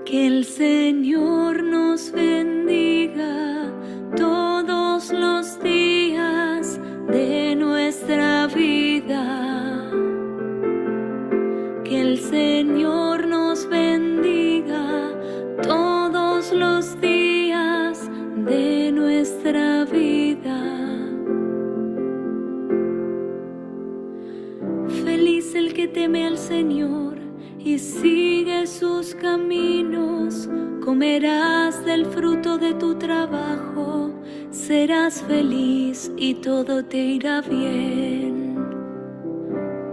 Que el Señor nos bendiga todos los días de nuestra vida. Que el Señor nos bendiga todos los días de nuestra vida. Feliz el que teme al Señor y sigue sus caminos. Comerás del fruto de tu trabajo, serás feliz y todo te irá bien.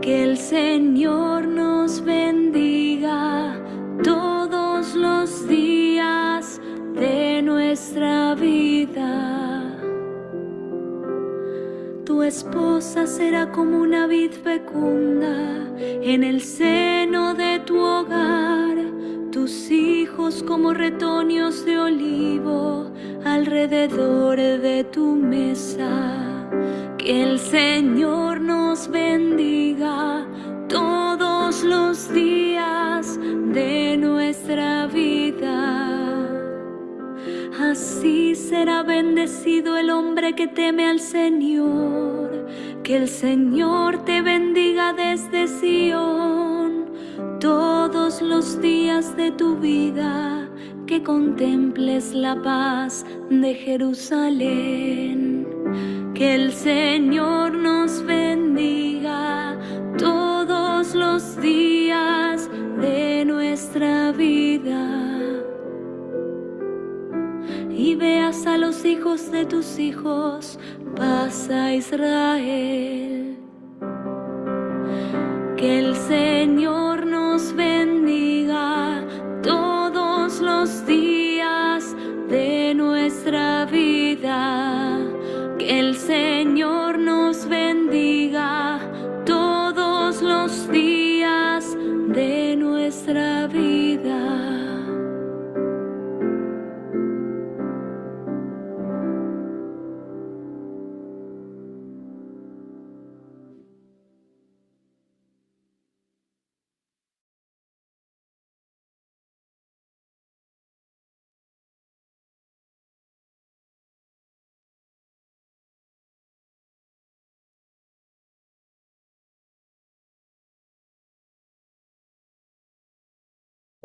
Que el Señor nos bendiga todos los días de nuestra vida. Tu esposa será como una vid fecunda en el seno de tu hogar, tus hijos como retoños de olivo alrededor de tu mesa. Que el Señor nos bendiga todos los días de nuestra vida. Así será bendecido el hombre que teme al Señor. Que el Señor te bendiga desde Sión todos los días de tu vida, que contemples la paz de Jerusalén. Que el Señor nos bendiga todos los días de nuestra vida. Y veas a los hijos de tus hijos, paz a Israel. Que el Señor nos bendiga todos los días de nuestra vida. Que el Señor nos bendiga todos los días de nuestra vida.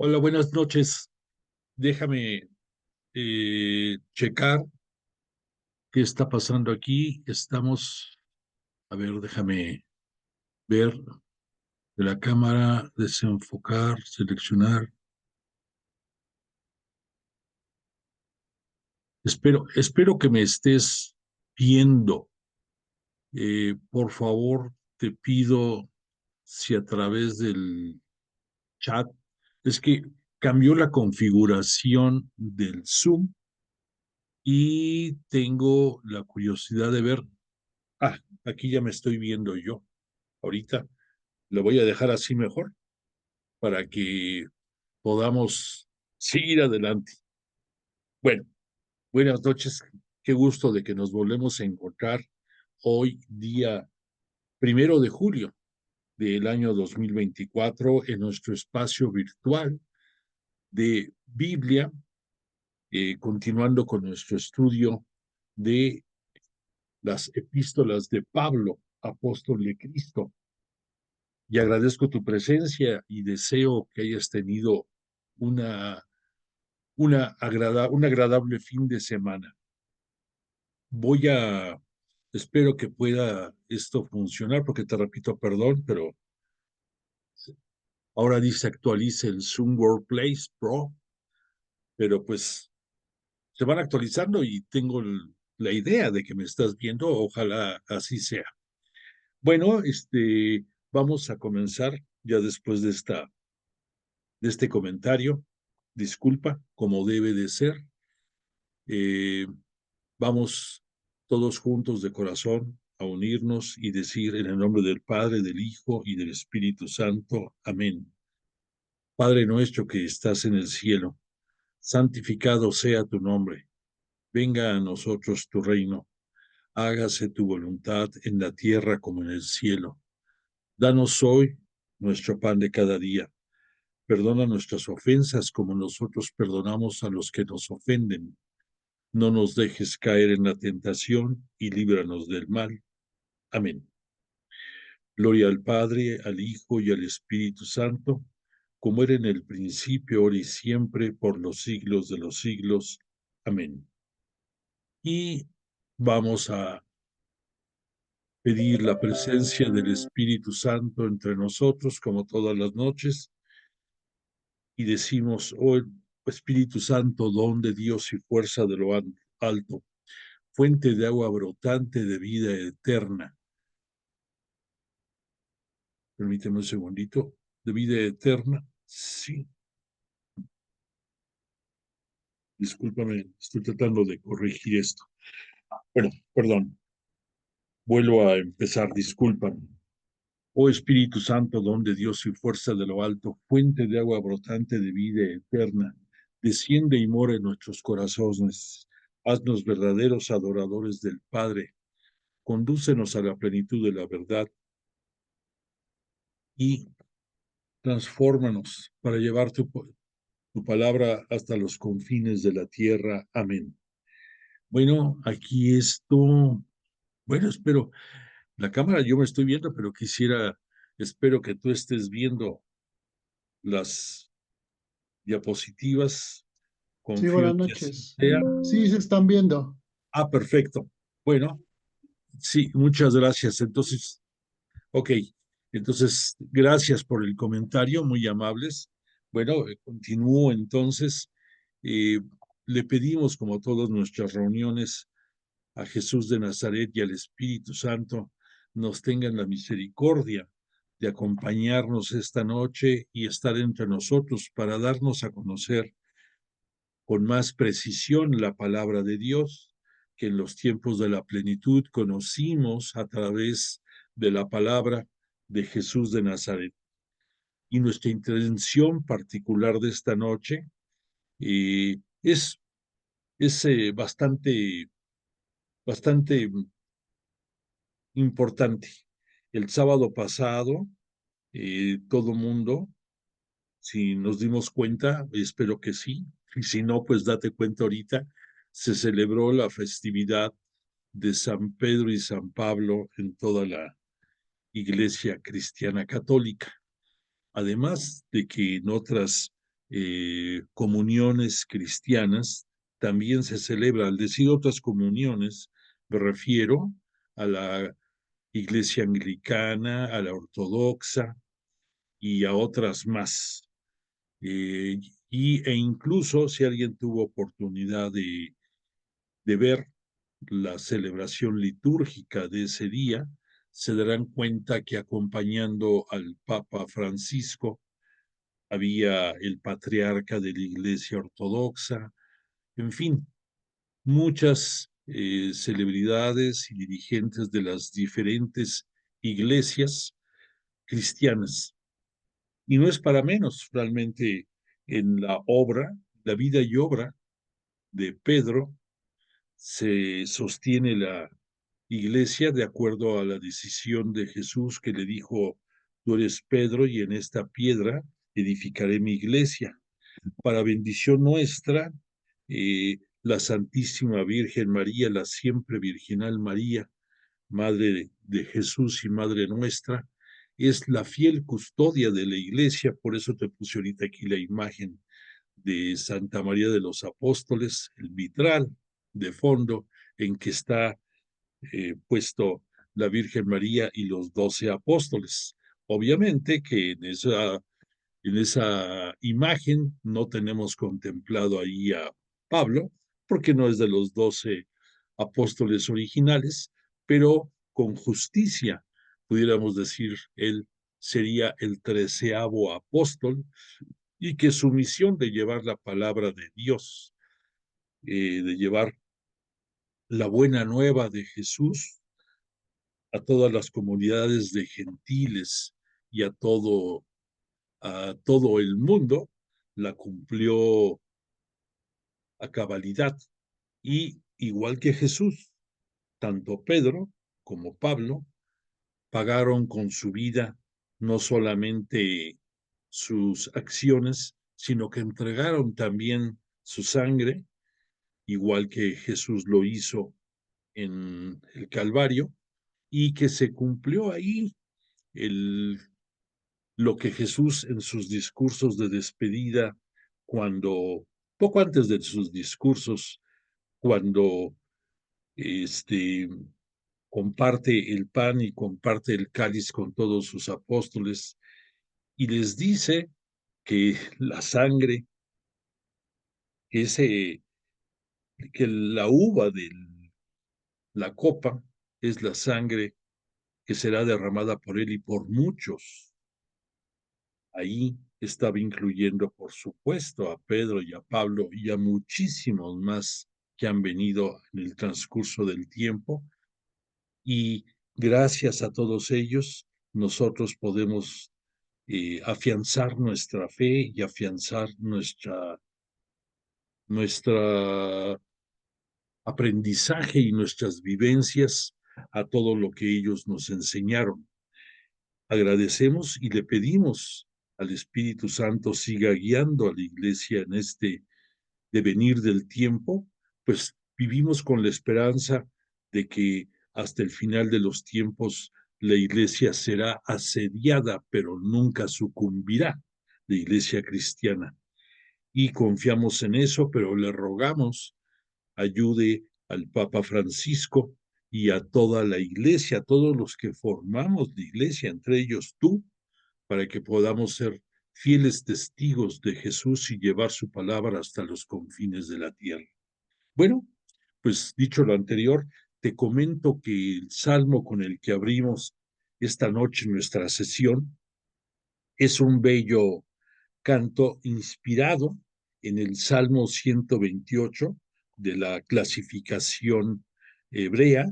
Hola, buenas noches. Déjame checar qué está pasando aquí. Estamos, a ver, déjame ver de la cámara, desenfocar, seleccionar. Espero que me estés viendo. Por favor, te pido si a través del chat, es que cambió la configuración del Zoom y tengo la curiosidad de ver. Ah, aquí ya me estoy viendo yo. Ahorita lo voy a dejar así mejor para que podamos seguir adelante. Bueno, buenas noches. Qué gusto de que nos volvemos a encontrar hoy, día 1 de julio del año 2024, en nuestro espacio virtual de Biblia, continuando con nuestro estudio de las epístolas de Pablo, apóstol de Cristo. Y agradezco tu presencia y deseo que hayas tenido una, un agradable fin de semana. Espero que pueda esto funcionar, porque te repito, perdón, pero ahora dice actualice el Zoom Workplace Pro, pero pues se van actualizando y tengo la idea de que me estás viendo, ojalá así sea. Bueno, vamos a comenzar ya después de este comentario. Disculpa, como debe de ser. Eh, Vamos todos juntos de corazón a unirnos y decir en el nombre del Padre, del Hijo y del Espíritu Santo. Amén. Padre nuestro que estás en el cielo, santificado sea tu nombre. Venga a nosotros tu reino. Hágase tu voluntad en la tierra como en el cielo. Danos hoy nuestro pan de cada día. Perdona nuestras ofensas como nosotros perdonamos a los que nos ofenden. No nos dejes caer en la tentación y líbranos del mal. Amén. Gloria al Padre, al Hijo y al Espíritu Santo, como era en el principio, ahora y siempre, por los siglos de los siglos. Amén. Y vamos a pedir la presencia del Espíritu Santo entre nosotros, como todas las noches, y decimos, oh Espíritu Santo, don de Dios y fuerza de lo alto, fuente de agua brotante de vida eterna. Permíteme un segundito. De vida eterna, sí. Discúlpame, estoy tratando de corregir esto. Bueno, perdón. Vuelvo a empezar, discúlpame. Oh Espíritu Santo, don de Dios y fuerza de lo alto, fuente de agua brotante de vida eterna, desciende y mora en nuestros corazones. Haznos verdaderos adoradores del Padre. Condúcenos a la plenitud de la verdad y transfórmanos para llevar tu palabra hasta los confines de la tierra. Amén. Bueno, aquí esto, bueno, espero, la cámara yo me estoy viendo, pero espero que tú estés viendo las diapositivas. Sí, Confío buenas en que así noches. sea. Sí, se están viendo. Ah, perfecto. Bueno, sí, muchas gracias. Entonces, ok, entonces, gracias por el comentario, muy amables. Bueno, continúo entonces. Eh, Le pedimos, como todas nuestras reuniones, a Jesús de Nazaret y al Espíritu Santo nos tengan la misericordia de acompañarnos esta noche y estar entre nosotros para darnos a conocer con más precisión la palabra de Dios, que en los tiempos de la plenitud conocimos a través de la palabra de Jesús de Nazaret. Y nuestra intención particular de esta noche es bastante importante. El sábado pasado, todo mundo, si nos dimos cuenta, espero que sí, y si no, pues date cuenta ahorita, se celebró la festividad de San Pedro y San Pablo en toda la Iglesia Cristiana Católica. Además de que en otras comuniones cristianas también se celebra, al decir otras comuniones, me refiero a la Iglesia Anglicana, a la Ortodoxa y a otras más. Eh, e incluso si alguien tuvo oportunidad de ver la celebración litúrgica de ese día, se darán cuenta que acompañando al Papa Francisco había el patriarca de la Iglesia Ortodoxa, en fin, muchas celebridades y dirigentes de las diferentes iglesias cristianas. Y no es para menos, realmente en la vida y obra de Pedro, se sostiene la iglesia de acuerdo a la decisión de Jesús que le dijo, tú eres Pedro y en esta piedra edificaré mi iglesia. Para bendición nuestra, la Santísima Virgen María, la siempre Virginal María, Madre de Jesús y Madre nuestra, es la fiel custodia de la iglesia, por eso te puse ahorita aquí la imagen de Santa María de los Apóstoles, el vitral de fondo en que está puesto la Virgen María y los 12 apóstoles. Obviamente que en esa imagen no tenemos contemplado ahí a Pablo, porque no es de los 12 apóstoles originales, pero con justicia, pudiéramos decir, él sería el 13º apóstol y que su misión de llevar la palabra de Dios, de llevar la buena nueva de Jesús a todas las comunidades de gentiles y a todo el mundo, la cumplió a cabalidad. Y igual que Jesús, tanto Pedro como Pablo pagaron con su vida no solamente sus acciones, sino que entregaron también su sangre, igual que Jesús lo hizo en el Calvario, y que se cumplió ahí lo que Jesús en sus discursos de despedida, poco antes de sus discursos, cuando comparte el pan y comparte el cáliz con todos sus apóstoles, y les dice que la sangre, ese, que la uva de la copa es la sangre que será derramada por él y por muchos. Ahí estaba incluyendo, por supuesto, a Pedro y a Pablo y a muchísimos más que han venido en el transcurso del tiempo. Y gracias a todos ellos, nosotros podemos afianzar nuestra fe y afianzar nuestra aprendizaje y nuestras vivencias a todo lo que ellos nos enseñaron. Agradecemos y le pedimos al Espíritu Santo siga guiando a la Iglesia en este devenir del tiempo, pues vivimos con la esperanza de que hasta el final de los tiempos la Iglesia será asediada, pero nunca sucumbirá, la Iglesia cristiana. Y confiamos en eso, pero le rogamos ayude al Papa Francisco y a toda la Iglesia, a todos los que formamos la Iglesia, entre ellos tú, para que podamos ser fieles testigos de Jesús y llevar su palabra hasta los confines de la tierra. Bueno, pues dicho lo anterior, te comento que el salmo con el que abrimos esta noche nuestra sesión es un bello canto inspirado en el Salmo 128 de la clasificación hebrea,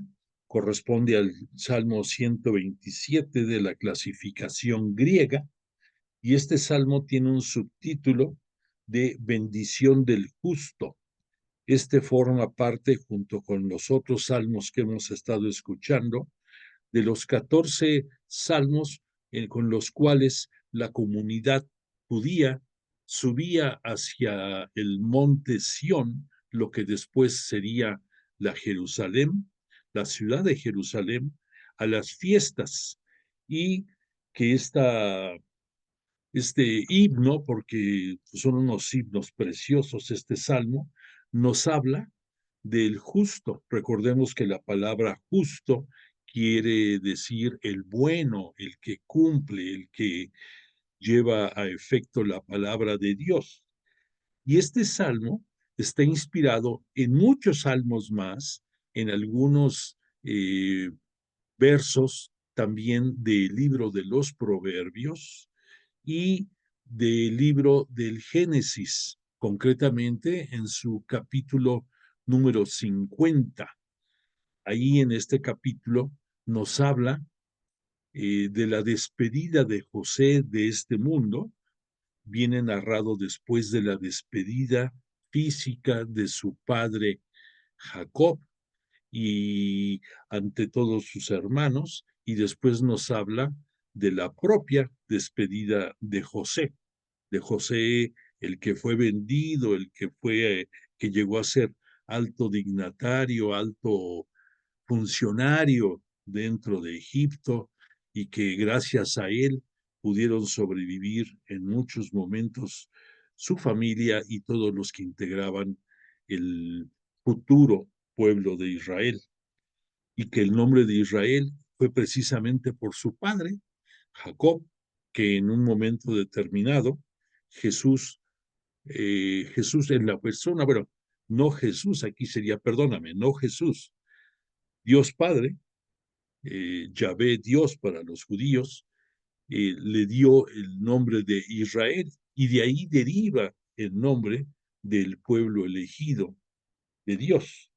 corresponde al Salmo 127 de la clasificación griega, y este salmo tiene un subtítulo de bendición del justo. Este forma parte, junto con los otros salmos que hemos estado escuchando, de los 14 salmos con los cuales la comunidad judía subía hacia el monte Sión, lo que después sería la Jerusalén, la ciudad de Jerusalén, a las fiestas, y que este himno, porque son unos himnos preciosos, este salmo, nos habla del justo. Recordemos que la palabra justo quiere decir el bueno, el que cumple, el que lleva a efecto la palabra de Dios. Y este salmo está inspirado en muchos salmos más, en algunos versos también del libro de los Proverbios y del libro del Génesis, concretamente en su capítulo número 50. Ahí en este capítulo nos habla de la despedida de José de este mundo. Viene narrado después de la despedida física de su padre Jacob y ante todos sus hermanos, y después nos habla de la propia despedida de José, el que fue vendido, que llegó a ser alto dignatario, alto funcionario dentro de Egipto, y que gracias a él pudieron sobrevivir en muchos momentos su familia y todos los que integraban el futuro pueblo de Israel, y que el nombre de Israel fue precisamente por su padre, Jacob, que en un momento determinado Jesús, Jesús en la persona, bueno, no Jesús, aquí sería, perdóname, no Jesús, Dios Padre, Yahvé Dios para los judíos, le dio el nombre de Israel, y de ahí deriva el nombre del pueblo elegido de Dios.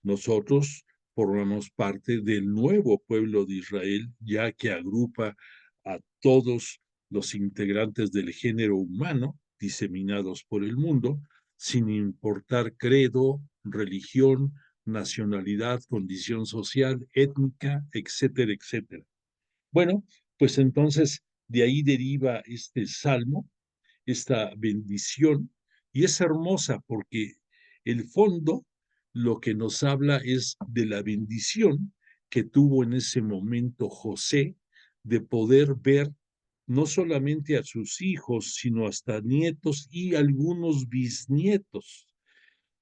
Nosotros formamos parte del nuevo pueblo de Israel, ya que agrupa a todos los integrantes del género humano diseminados por el mundo, sin importar credo, religión, nacionalidad, condición social, étnica, etcétera, etcétera. Bueno, pues entonces de ahí deriva este salmo, esta bendición, y es hermosa porque el fondo lo que nos habla es de la bendición que tuvo en ese momento José de poder ver no solamente a sus hijos, sino hasta nietos y algunos bisnietos,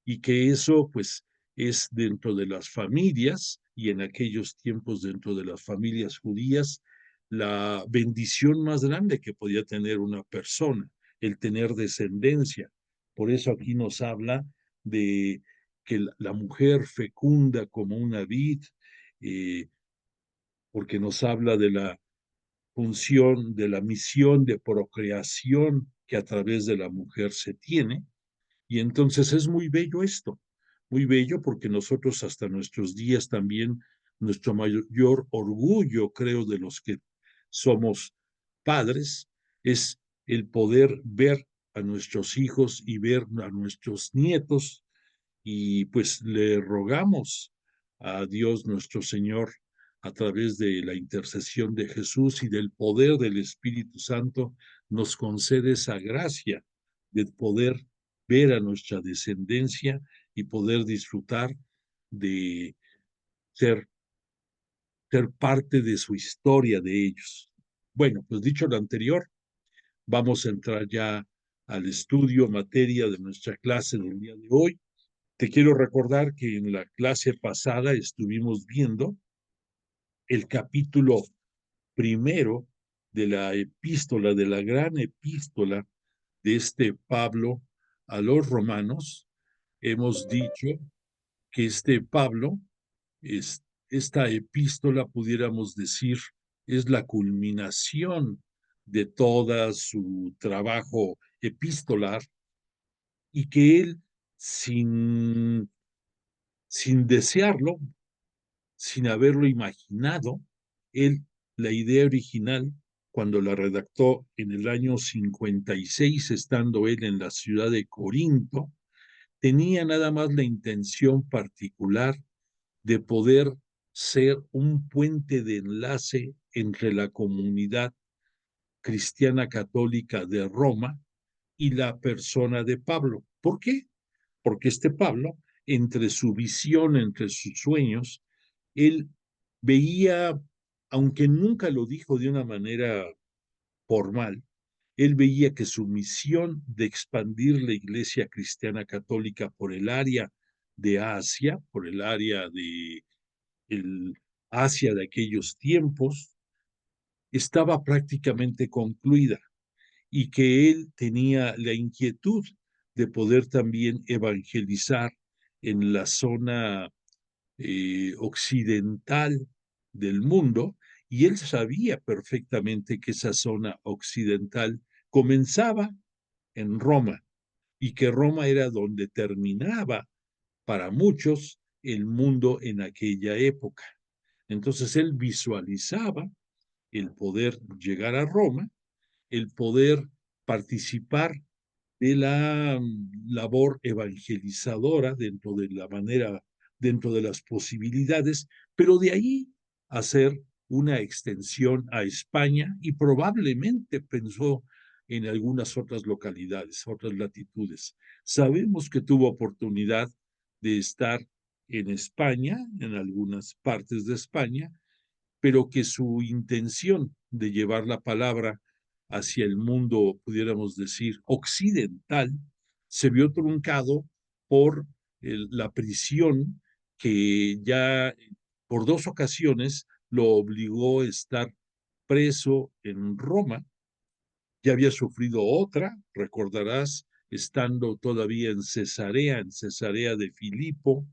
y que eso pues es dentro de las familias y en aquellos tiempos dentro de las familias judías la bendición más grande que podía tener una persona, el tener descendencia. Por eso aquí nos habla de que la mujer fecunda como una vid, eh, porque nos habla de la función, de la misión de procreación que a través de la mujer se tiene, y entonces es muy bello esto, muy bello porque nosotros hasta nuestros días también, nuestro mayor orgullo, creo, de los que somos padres, es el poder ver a nuestros hijos y ver a nuestros nietos, y pues le rogamos a Dios nuestro Señor a través de la intercesión de Jesús y del poder del Espíritu Santo, nos concede esa gracia de poder ver a nuestra descendencia y poder disfrutar de ser, ser parte de su historia de ellos. Bueno, pues dicho lo anterior, vamos a entrar ya al estudio, materia de nuestra clase del día de hoy. Te quiero recordar que en la clase pasada estuvimos viendo el capítulo primero de la epístola, de la gran epístola de este Pablo a los romanos. Hemos dicho que este Pablo, esta epístola, pudiéramos decir, es la culminación de todo su trabajo epistolar, y que él, sin desearlo, sin haberlo imaginado, él, la idea original, cuando la redactó en el año 56, estando él en la ciudad de Corinto, tenía nada más la intención particular de poder ser un puente de enlace entre la comunidad cristiana católica de Roma y la persona de Pablo. ¿Por qué? Porque este Pablo, entre su visión, entre sus sueños, él veía, aunque nunca lo dijo de una manera formal, él veía que su misión de expandir la iglesia cristiana católica por el área de Asia, por el área de el Asia de aquellos tiempos, estaba prácticamente concluida, y que él tenía la inquietud de poder también evangelizar en la zona occidental del mundo, y él sabía perfectamente que esa zona occidental comenzaba en Roma, y que Roma era donde terminaba para muchos el mundo en aquella época. Entonces él visualizaba el poder llegar a Roma, el poder participar de la labor evangelizadora dentro de la manera, dentro de las posibilidades, pero de ahí hacer una extensión a España, y probablemente pensó en algunas otras localidades, otras latitudes. Sabemos que tuvo oportunidad de estar en España, en algunas partes de España, pero que su intención de llevar la palabra hacia el mundo, pudiéramos decir, occidental, se vio truncado por la prisión que ya por 2 ocasiones lo obligó a estar preso en Roma. Ya había sufrido otra, recordarás, estando todavía en Cesarea de Filipo,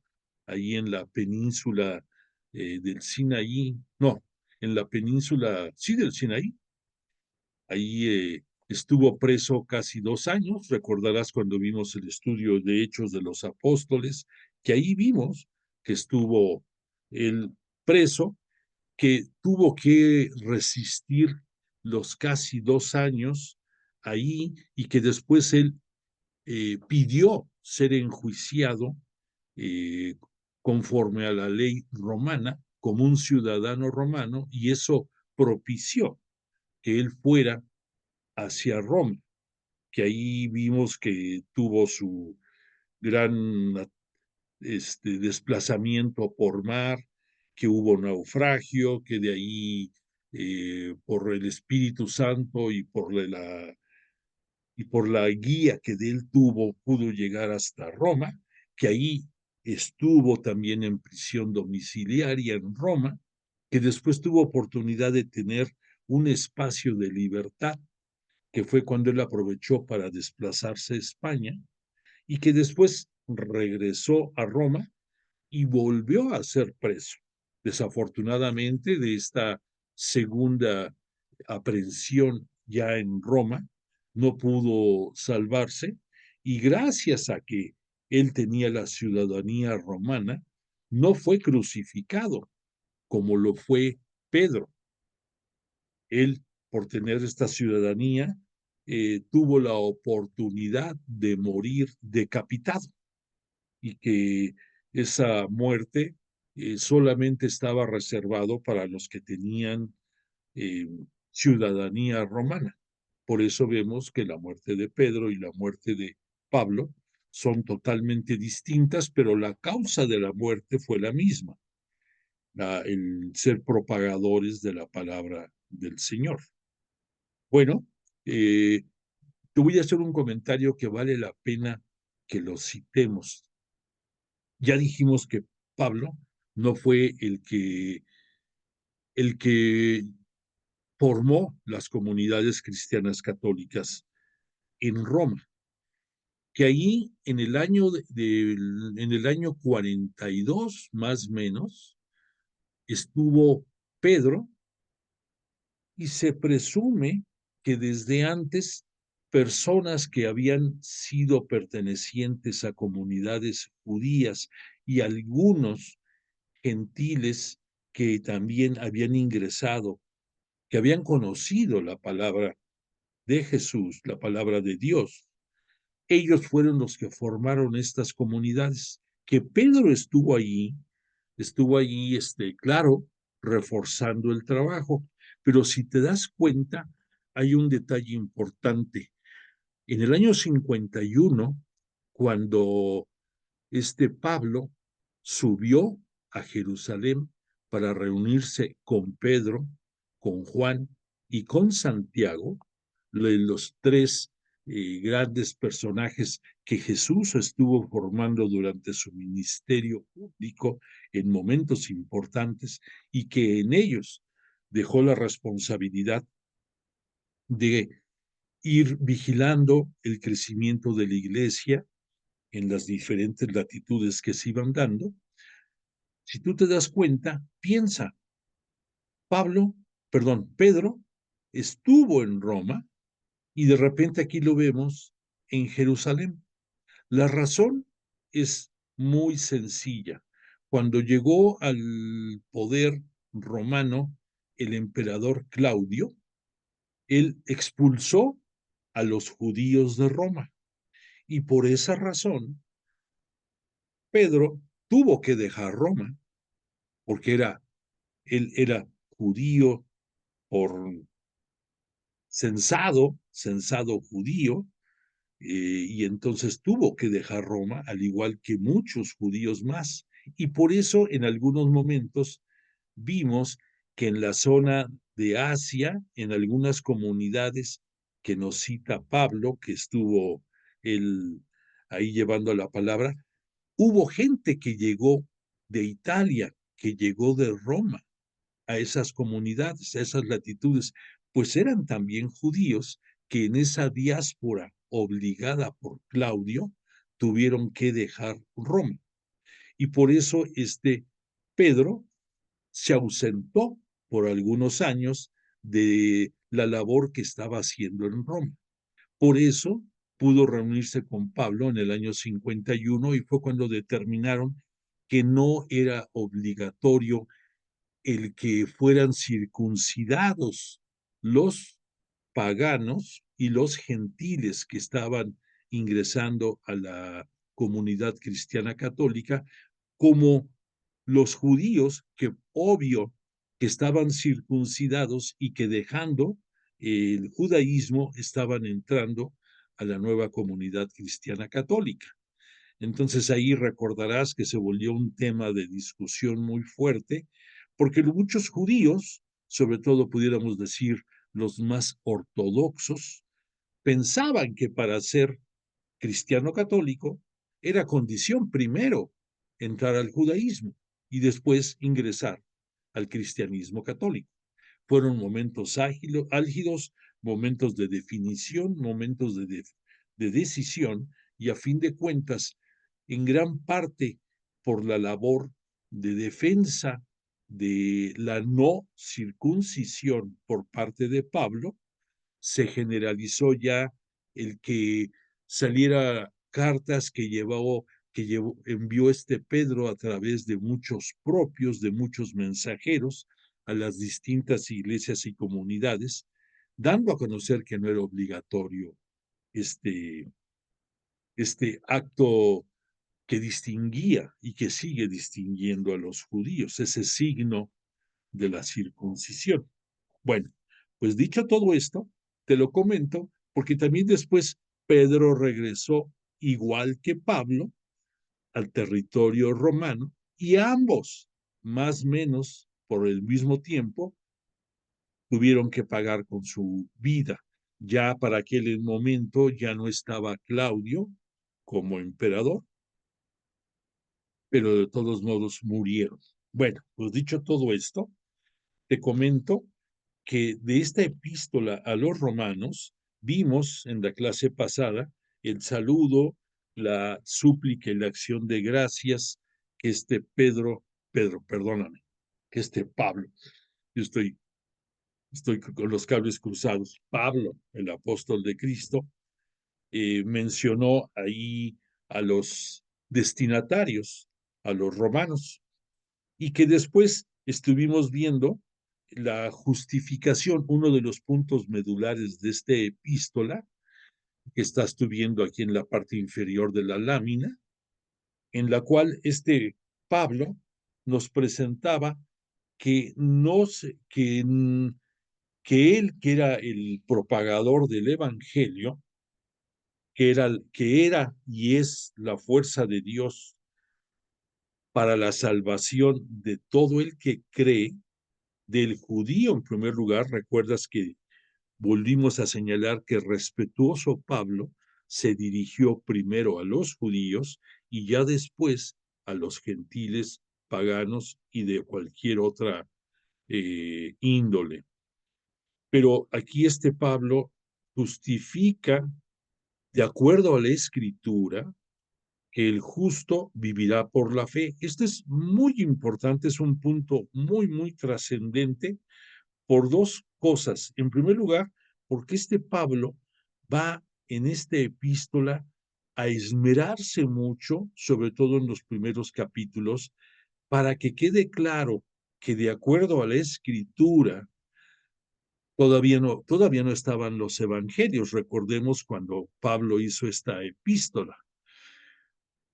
ahí en la península del Sinaí, no, en la península, sí, del Sinaí. Ahí estuvo preso casi 2 años. Recordarás cuando vimos el estudio de Hechos de los Apóstoles, que ahí vimos que estuvo él preso, que tuvo que resistir los casi 2 años ahí, y que después él pidió ser enjuiciado eh, conforme a la ley romana, como un ciudadano romano, y eso propició que él fuera hacia Roma, que ahí vimos que tuvo su gran desplazamiento por mar, que hubo naufragio, que de ahí por el Espíritu Santo y por la guía que de él tuvo, pudo llegar hasta Roma, que ahí estuvo también en prisión domiciliaria en Roma, que después tuvo oportunidad de tener un espacio de libertad, que fue cuando él aprovechó para desplazarse a España, y que después regresó a Roma y volvió a ser preso. Desafortunadamente, de esta segunda aprehensión ya en Roma, no pudo salvarse, y gracias a que él tenía la ciudadanía romana, no fue crucificado como lo fue Pedro. Él, por tener esta ciudadanía, tuvo la oportunidad de morir decapitado, y que esa muerte solamente estaba reservado para los que tenían eh, ciudadanía romana. Por eso vemos que la muerte de Pedro y la muerte de Pablo son totalmente distintas, pero la causa de la muerte fue la misma, el ser propagadores de la palabra del Señor. Bueno, te voy a hacer un comentario que vale la pena que lo citemos. Ya dijimos que Pablo no fue el que formó las comunidades cristianas católicas en Roma, que allí en el año 42 más o menos estuvo Pedro, y se presume que desde antes personas que habían sido pertenecientes a comunidades judías y algunos gentiles que también habían ingresado, que habían conocido la palabra de Jesús, la palabra de Dios. Ellos fueron los que formaron estas comunidades. Que Pedro estuvo allí, claro, reforzando el trabajo. Pero si te das cuenta, hay un detalle importante. En el año 51, cuando Pablo subió a Jerusalén para reunirse con Pedro, con Juan y con Santiago, los tres grandes personajes que Jesús estuvo formando durante su ministerio público en momentos importantes, y que en ellos dejó la responsabilidad de ir vigilando el crecimiento de la iglesia en las diferentes latitudes que se iban dando. Si tú te das cuenta, piensa, Pedro estuvo en Roma, y de repente aquí lo vemos en Jerusalén. La razón es muy sencilla. Cuando llegó al poder romano el emperador Claudio, él expulsó a los judíos de Roma, y por esa razón Pedro tuvo que dejar Roma, porque él era judío por censado judío, y entonces tuvo que dejar Roma, al igual que muchos judíos más. Y por eso en algunos momentos vimos que en la zona de Asia, en algunas comunidades que nos cita Pablo, que estuvo él ahí llevando la palabra, hubo gente que llegó de Italia, que llegó de Roma a esas comunidades, a esas latitudes, pues eran también judíos que en esa diáspora obligada por Claudio tuvieron que dejar Roma. Y por eso Pedro se ausentó por algunos años de la labor que estaba haciendo en Roma. Por eso pudo reunirse con Pablo en el año 51, y fue cuando determinaron que no era obligatorio el que fueran circuncidados los paganos y los gentiles que estaban ingresando a la comunidad cristiana católica, como los judíos, que obvio que estaban circuncidados y que dejando el judaísmo estaban entrando a la nueva comunidad cristiana católica. Entonces ahí recordarás que se volvió un tema de discusión muy fuerte, porque muchos judíos, sobre todo pudiéramos decir los más ortodoxos, pensaban que para ser cristiano católico era condición primero entrar al judaísmo y después ingresar al cristianismo católico. Fueron momentos álgidos, momentos de definición, momentos de decisión, y a fin de cuentas, en gran parte por la labor de defensa de la no circuncisión por parte de Pablo, se generalizó ya el que saliera cartas envió este Pedro a través de muchos propios, de muchos mensajeros a las distintas iglesias y comunidades, dando a conocer que no era obligatorio este, este acto que distinguía y que sigue distinguiendo a los judíos, ese signo de la circuncisión. Bueno, pues dicho todo esto, te lo comento porque también después Pedro regresó, igual que Pablo, al territorio romano, y ambos, más o menos por el mismo tiempo, tuvieron que pagar con su vida. Ya para aquel momento ya no estaba Claudio como emperador, pero de todos modos murieron. Bueno, pues dicho todo esto, te comento que de esta epístola a los romanos vimos en la clase pasada el saludo, la súplica y la acción de gracias que perdóname, que Pablo, yo estoy con los cables cruzados, Pablo, el apóstol de Cristo, mencionó ahí a los destinatarios, a los romanos, y que después estuvimos viendo la justificación, uno de los puntos medulares de esta epístola, que estás tú viendo aquí en la parte inferior de la lámina, en la cual Pablo nos presentaba que, no se, que él, que era el propagador del evangelio, que era y es la fuerza de Dios para la salvación de todo el que cree, del judío en primer lugar. Recuerdas que volvimos a señalar que respetuoso Pablo se dirigió primero a los judíos y ya después a los gentiles, paganos y de cualquier otra índole. Pero aquí Pablo justifica, de acuerdo a la Escritura, que el justo vivirá por la fe. Esto es muy importante, es un punto muy, muy trascendente por dos cosas. En primer lugar, porque Pablo va en esta epístola a esmerarse mucho, sobre todo en los primeros capítulos, para que quede claro que de acuerdo a la Escritura, todavía no estaban los evangelios. Recordemos cuando Pablo hizo esta epístola.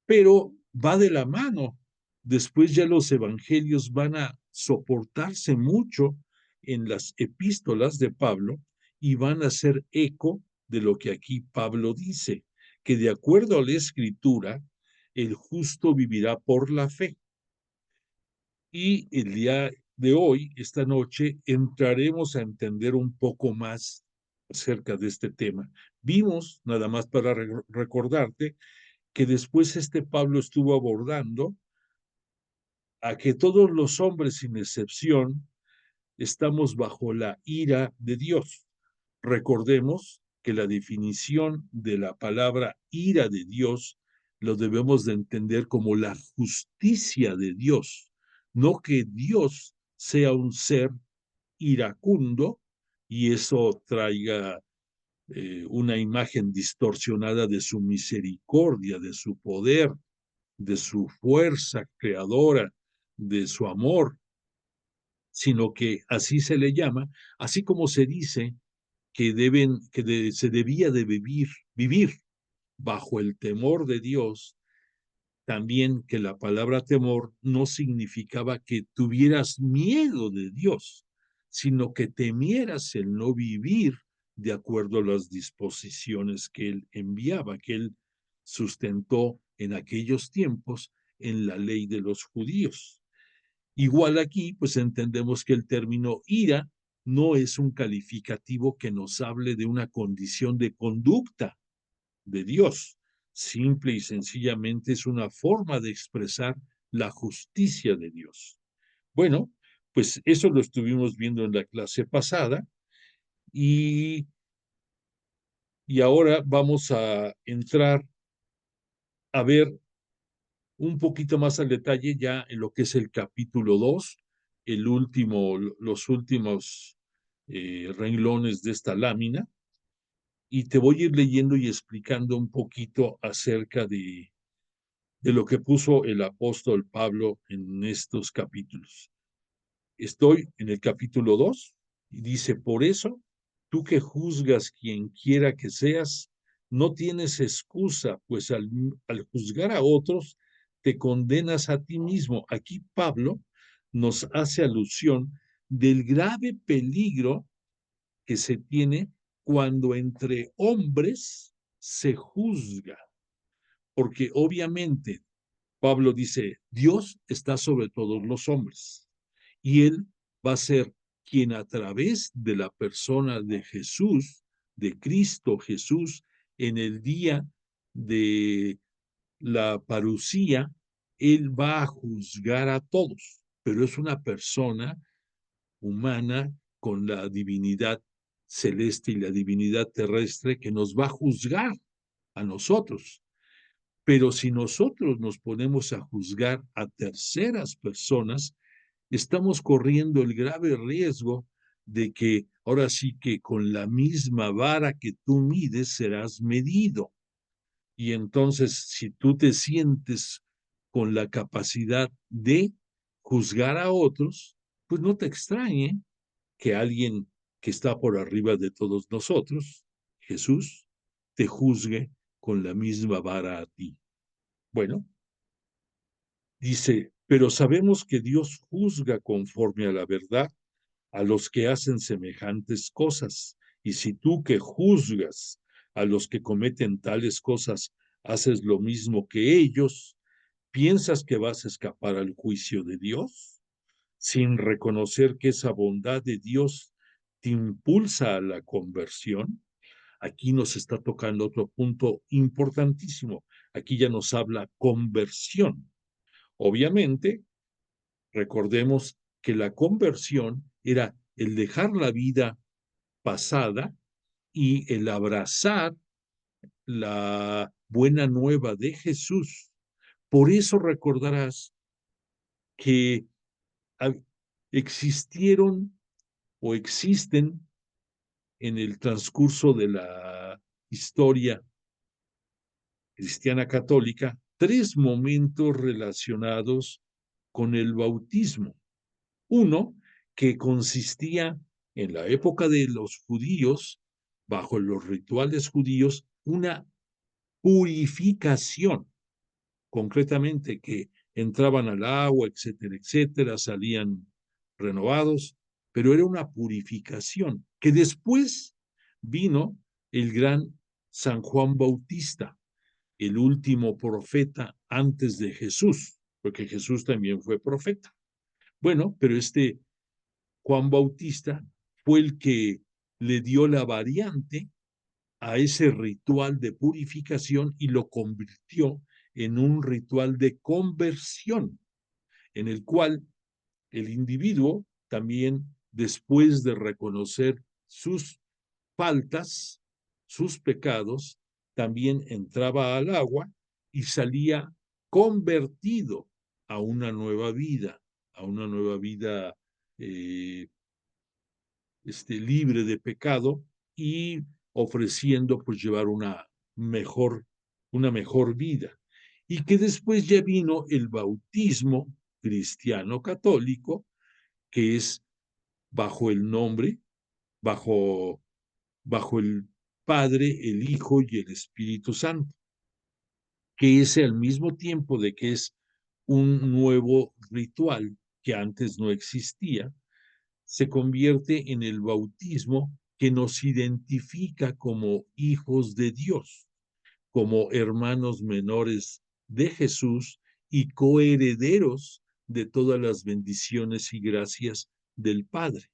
Pero va de la mano. Después ya los evangelios van a soportarse mucho en las epístolas de Pablo y van a hacer eco de lo que aquí Pablo dice, que de acuerdo a la Escritura, el justo vivirá por la fe. Y el día de hoy, esta noche, entraremos a entender un poco más acerca de este tema. Vimos, nada más para recordarte, que después Pablo estuvo abordando a que todos los hombres, sin excepción, estamos bajo la ira de Dios. Recordemos que la definición de la palabra ira de Dios lo debemos de entender como la justicia de Dios, no que Dios sea un ser iracundo y eso traiga una imagen distorsionada de su misericordia, de su poder, de su fuerza creadora, de su amor, sino que así se le llama, así como se dice que se debía de vivir bajo el temor de Dios, también que la palabra temor no significaba que tuvieras miedo de Dios, sino que temieras el no vivir de acuerdo a las disposiciones que él enviaba, que él sustentó en aquellos tiempos en la ley de los judíos. Igual aquí, pues entendemos que el término ira no es un calificativo que nos hable de una condición de conducta de Dios. Simple y sencillamente es una forma de expresar la justicia de Dios. Bueno, pues eso lo estuvimos viendo en la clase pasada y ahora vamos a entrar a ver un poquito más al detalle ya en lo que es el capítulo 2, los últimos renglones de esta lámina, y te voy a ir leyendo y explicando un poquito acerca de lo que puso el apóstol Pablo en estos capítulos. Estoy en el capítulo 2 y dice, por eso, tú que juzgas quien quiera que seas, no tienes excusa, pues al juzgar a otros, te condenas a ti mismo. Aquí Pablo nos hace alusión del grave peligro que se tiene cuando entre hombres se juzga, porque obviamente Pablo dice, Dios está sobre todos los hombres y él va a ser quien a través de la persona de Jesús, de Cristo Jesús, en el día de la parucía, él va a juzgar a todos, pero es una persona humana con la divinidad celeste y la divinidad terrestre que nos va a juzgar a nosotros. Pero si nosotros nos ponemos a juzgar a terceras personas, estamos corriendo el grave riesgo de que ahora sí que con la misma vara que tú mides serás medido. Y entonces, si tú te sientes con la capacidad de juzgar a otros, pues no te extrañe que alguien que está por arriba de todos nosotros, Jesús, te juzgue con la misma vara a ti. Bueno, dice, pero sabemos que Dios juzga conforme a la verdad a los que hacen semejantes cosas. Y si tú que juzgas a los que cometen tales cosas, haces lo mismo que ellos, ¿piensas que vas a escapar al juicio de Dios? Sin reconocer que esa bondad de Dios te impulsa a la conversión. Aquí nos está tocando otro punto importantísimo. Aquí ya nos habla conversión. Obviamente, recordemos que la conversión era el dejar la vida pasada y el abrazar la buena nueva de Jesús. Por eso recordarás que existieron o existen en el transcurso de la historia cristiana católica tres momentos relacionados con el bautismo. Uno, que consistía en la época de los judíos, bajo los rituales judíos, una purificación, concretamente que entraban al agua, etcétera, etcétera, salían renovados, pero era una purificación, que después vino el gran San Juan Bautista, el último profeta antes de Jesús, porque Jesús también fue profeta. Bueno, pero este Juan Bautista fue el que le dio la variante a ese ritual de purificación y lo convirtió en un ritual de conversión, en el cual el individuo también, después de reconocer sus faltas, sus pecados, también entraba al agua y salía convertido a una nueva vida, eh, libre de pecado y ofreciendo pues llevar una mejor vida. Y que después ya vino el bautismo cristiano católico, que es bajo el nombre, bajo, bajo el Padre, el Hijo y el Espíritu Santo, que es al mismo tiempo de que es un nuevo ritual que antes no existía, se convierte en el bautismo que nos identifica como hijos de Dios, como hermanos menores de Jesús y coherederos de todas las bendiciones y gracias del Padre.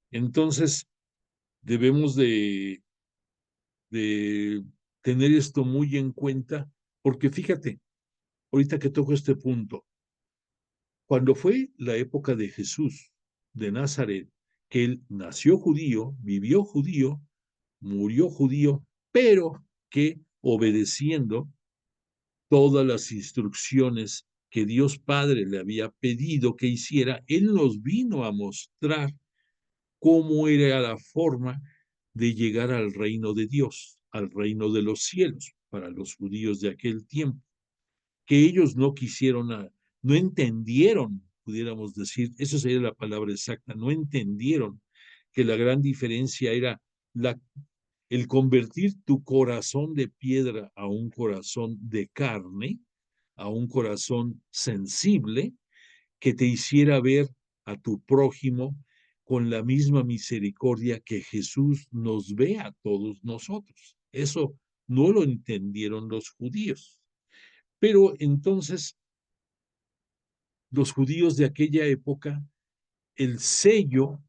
Entonces, debemos de tener esto muy en cuenta, porque fíjate, ahorita que toco este punto, cuando fue la época de Jesús de Nazaret, que él nació judío, vivió judío, murió judío, pero que obedeciendo todas las instrucciones que Dios Padre le había pedido que hiciera, él nos vino a mostrar cómo era la forma de llegar al reino de Dios, al reino de los cielos, para los judíos de aquel tiempo, que ellos no quisieron, no entendieron, pudiéramos decir, esa sería la palabra exacta, no entendieron que la gran diferencia era el convertir tu corazón de piedra a un corazón de carne, a un corazón sensible, que te hiciera ver a tu prójimo con la misma misericordia que Jesús nos ve a todos nosotros. Eso no lo entendieron los judíos. Pero entonces, los judíos de aquella época, el sello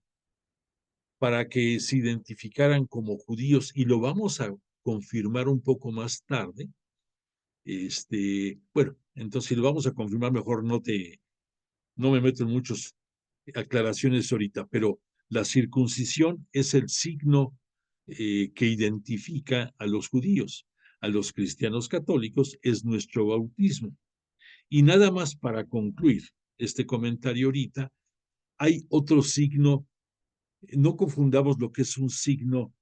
para que se identificaran como judíos, y lo vamos a confirmar un poco más tarde, bueno, entonces si lo vamos a confirmar, mejor no me meto en muchas aclaraciones ahorita, pero la circuncisión es el signo que identifica a los judíos. A los cristianos católicos es nuestro bautismo. Y nada más para concluir este comentario ahorita, hay otro signo, no confundamos lo que es un signo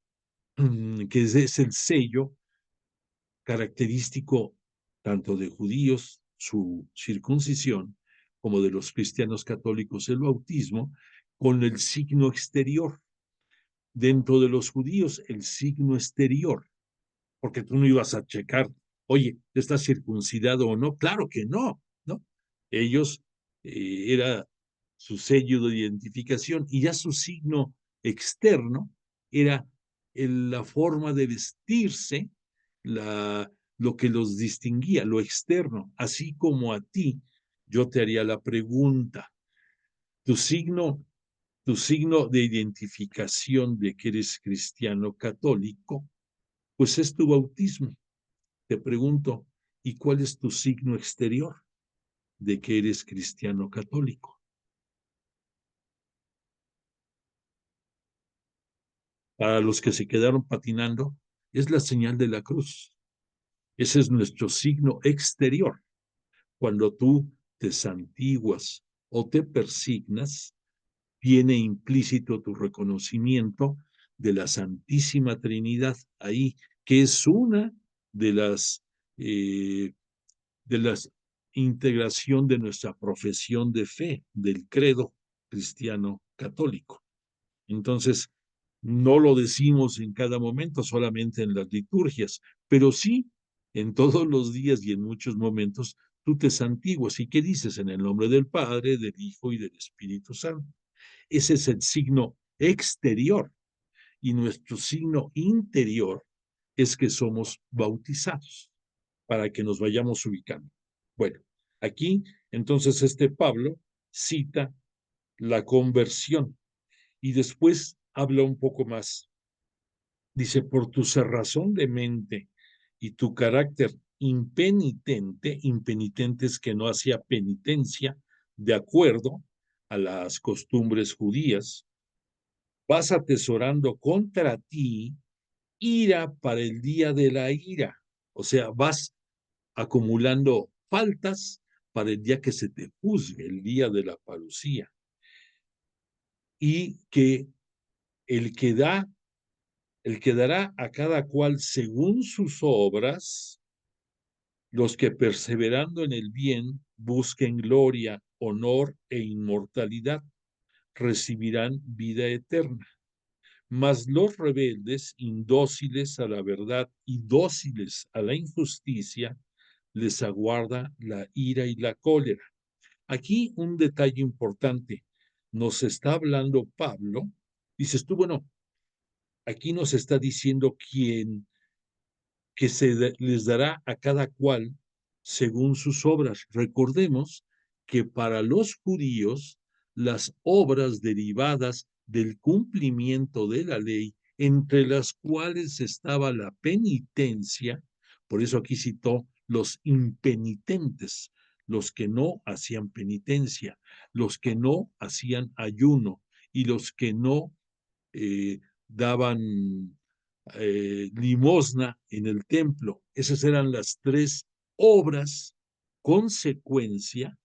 que es el sello característico tanto de judíos, su circuncisión, como de los cristianos católicos, el bautismo, con el signo exterior. Dentro de los judíos, el signo exterior, porque tú no ibas a checar, oye, ¿estás circuncidado o no? Claro que no, ¿no? Ellos, era su sello de identificación, y ya su signo externo era la forma de vestirse, lo que los distinguía, lo externo, así como a ti, yo te haría la pregunta, tu signo, tu signo de identificación de que eres cristiano católico, pues es tu bautismo. Te pregunto, ¿y cuál es tu signo exterior de que eres cristiano católico? Para los que se quedaron patinando, es la señal de la cruz. Ese es nuestro signo exterior. Cuando tú te santiguas o te persignas, viene implícito tu reconocimiento de la Santísima Trinidad ahí, que es una de las integración de nuestra profesión de fe, del credo cristiano católico. Entonces, no lo decimos en cada momento, solamente en las liturgias, pero sí en todos los días y en muchos momentos tú te santiguas. ¿Y qué dices? En el nombre del Padre, del Hijo y del Espíritu Santo. Ese es el signo exterior, y nuestro signo interior es que somos bautizados, para que nos vayamos ubicando. Bueno, aquí entonces Pablo cita la conversión y después habla un poco más. Dice, por tu cerrazón de mente y tu carácter impenitente, impenitente es que no hacía penitencia de acuerdo a las costumbres judías, vas atesorando contra ti ira para el día de la ira. O sea, vas acumulando faltas para el día que se te juzgue, el día de la parucía. Y que el que da, el que dará a cada cual según sus obras, los que perseverando en el bien busquen gloria, honor e inmortalidad, recibirán vida eterna. Mas los rebeldes, indóciles a la verdad y dóciles a la injusticia, les aguarda la ira y la cólera. Aquí un detalle importante. Nos está hablando Pablo. Dices tú, bueno, aquí nos está diciendo que les dará a cada cual según sus obras. Recordemos que para los judíos las obras derivadas del cumplimiento de la ley, entre las cuales estaba la penitencia, por eso aquí citó los impenitentes, los que no hacían penitencia, los que no hacían ayuno y los que no daban limosna en el templo. Esas eran las tres obras, consecuencia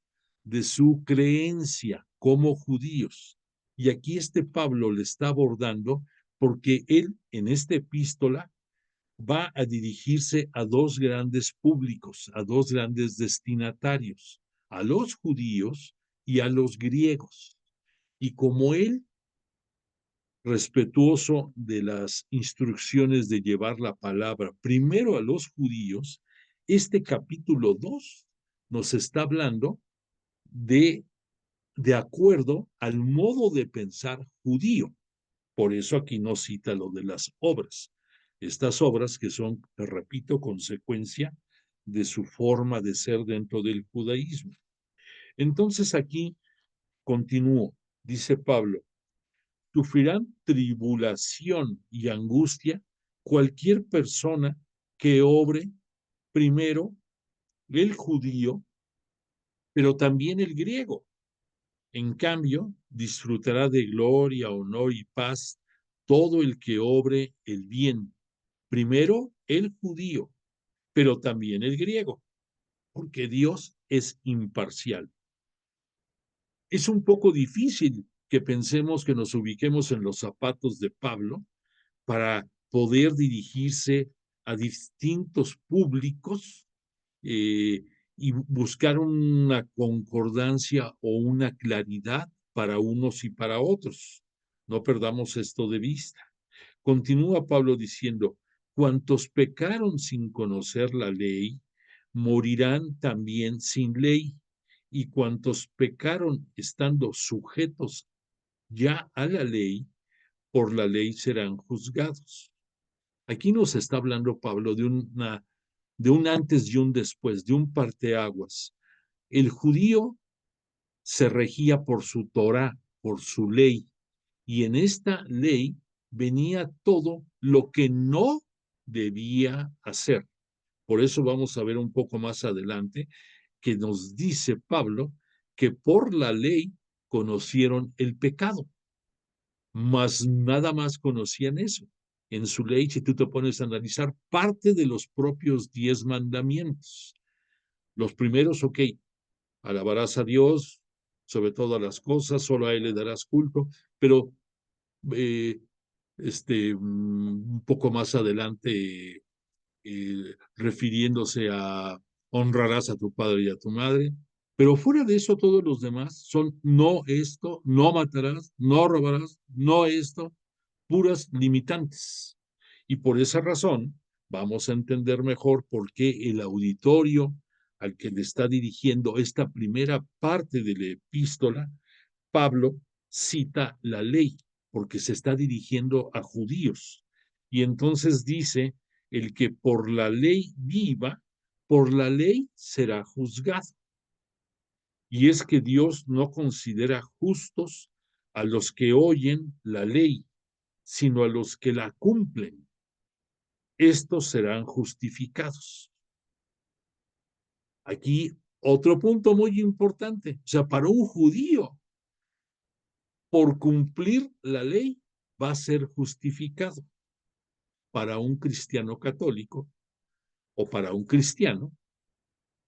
de su creencia como judíos. Y aquí Pablo le está abordando porque él en esta epístola va a dirigirse a dos grandes públicos, a dos grandes destinatarios, a los judíos y a los griegos. Y como él respetuoso de las instrucciones de llevar la palabra primero a los judíos, capítulo 2 nos está hablando de acuerdo al modo de pensar judío. Por eso aquí no cita lo de las obras. Estas obras que son, te repito, consecuencia de su forma de ser dentro del judaísmo. Entonces aquí continúo, dice Pablo, sufrirán tribulación y angustia cualquier persona que obre primero el judío, pero también el griego. En cambio, disfrutará de gloria, honor y paz todo el que obre el bien. Primero el judío, pero también el griego, porque Dios es imparcial. Es un poco difícil que pensemos que nos ubiquemos en los zapatos de Pablo para poder dirigirse a distintos públicos y buscar una concordancia o una claridad para unos y para otros. No perdamos esto de vista. Continúa Pablo diciendo, cuantos pecaron sin conocer la ley, morirán también sin ley, y cuantos pecaron estando sujetos ya a la ley, por la ley serán juzgados. Aquí nos está hablando Pablo de un antes y un después, de un parteaguas. El judío se regía por su Torá, por su ley, y en esta ley venía todo lo que no debía hacer. Por eso vamos a ver un poco más adelante que nos dice Pablo que por la ley conocieron el pecado, mas nada más conocían eso. En su ley, si tú te pones a analizar, parte de los propios 10 mandamientos. Los primeros, ok, alabarás a Dios sobre todas las cosas, solo a Él le darás culto, pero un poco más adelante, refiriéndose a honrarás a tu padre y a tu madre, pero fuera de eso todos los demás son no esto, no matarás, no robarás, no esto, puras limitantes. Y por esa razón vamos a entender mejor por qué el auditorio al que le está dirigiendo esta primera parte de la epístola, Pablo cita la ley, porque se está dirigiendo a judíos. Y entonces dice, el que por la ley viva, por la ley será juzgado. Y es que Dios no considera justos a los que oyen la ley, sino a los que la cumplen. Estos serán justificados. Aquí otro punto muy importante, o sea, para un judío, por cumplir la ley va a ser justificado. Para un cristiano católico o para un cristiano,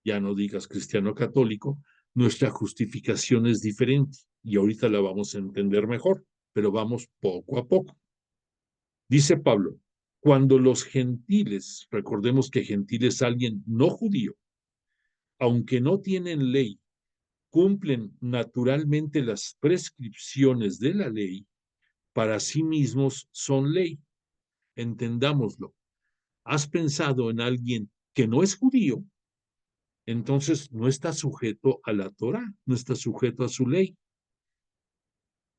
ya no digas cristiano católico, nuestra justificación es diferente y ahorita la vamos a entender mejor, pero vamos poco a poco. Dice Pablo, cuando los gentiles, recordemos que gentil es alguien no judío, aunque no tienen ley, cumplen naturalmente las prescripciones de la ley, para sí mismos son ley. Entendámoslo. ¿Has pensado en alguien que no es judío? Entonces no está sujeto a la Torá, no está sujeto a su ley.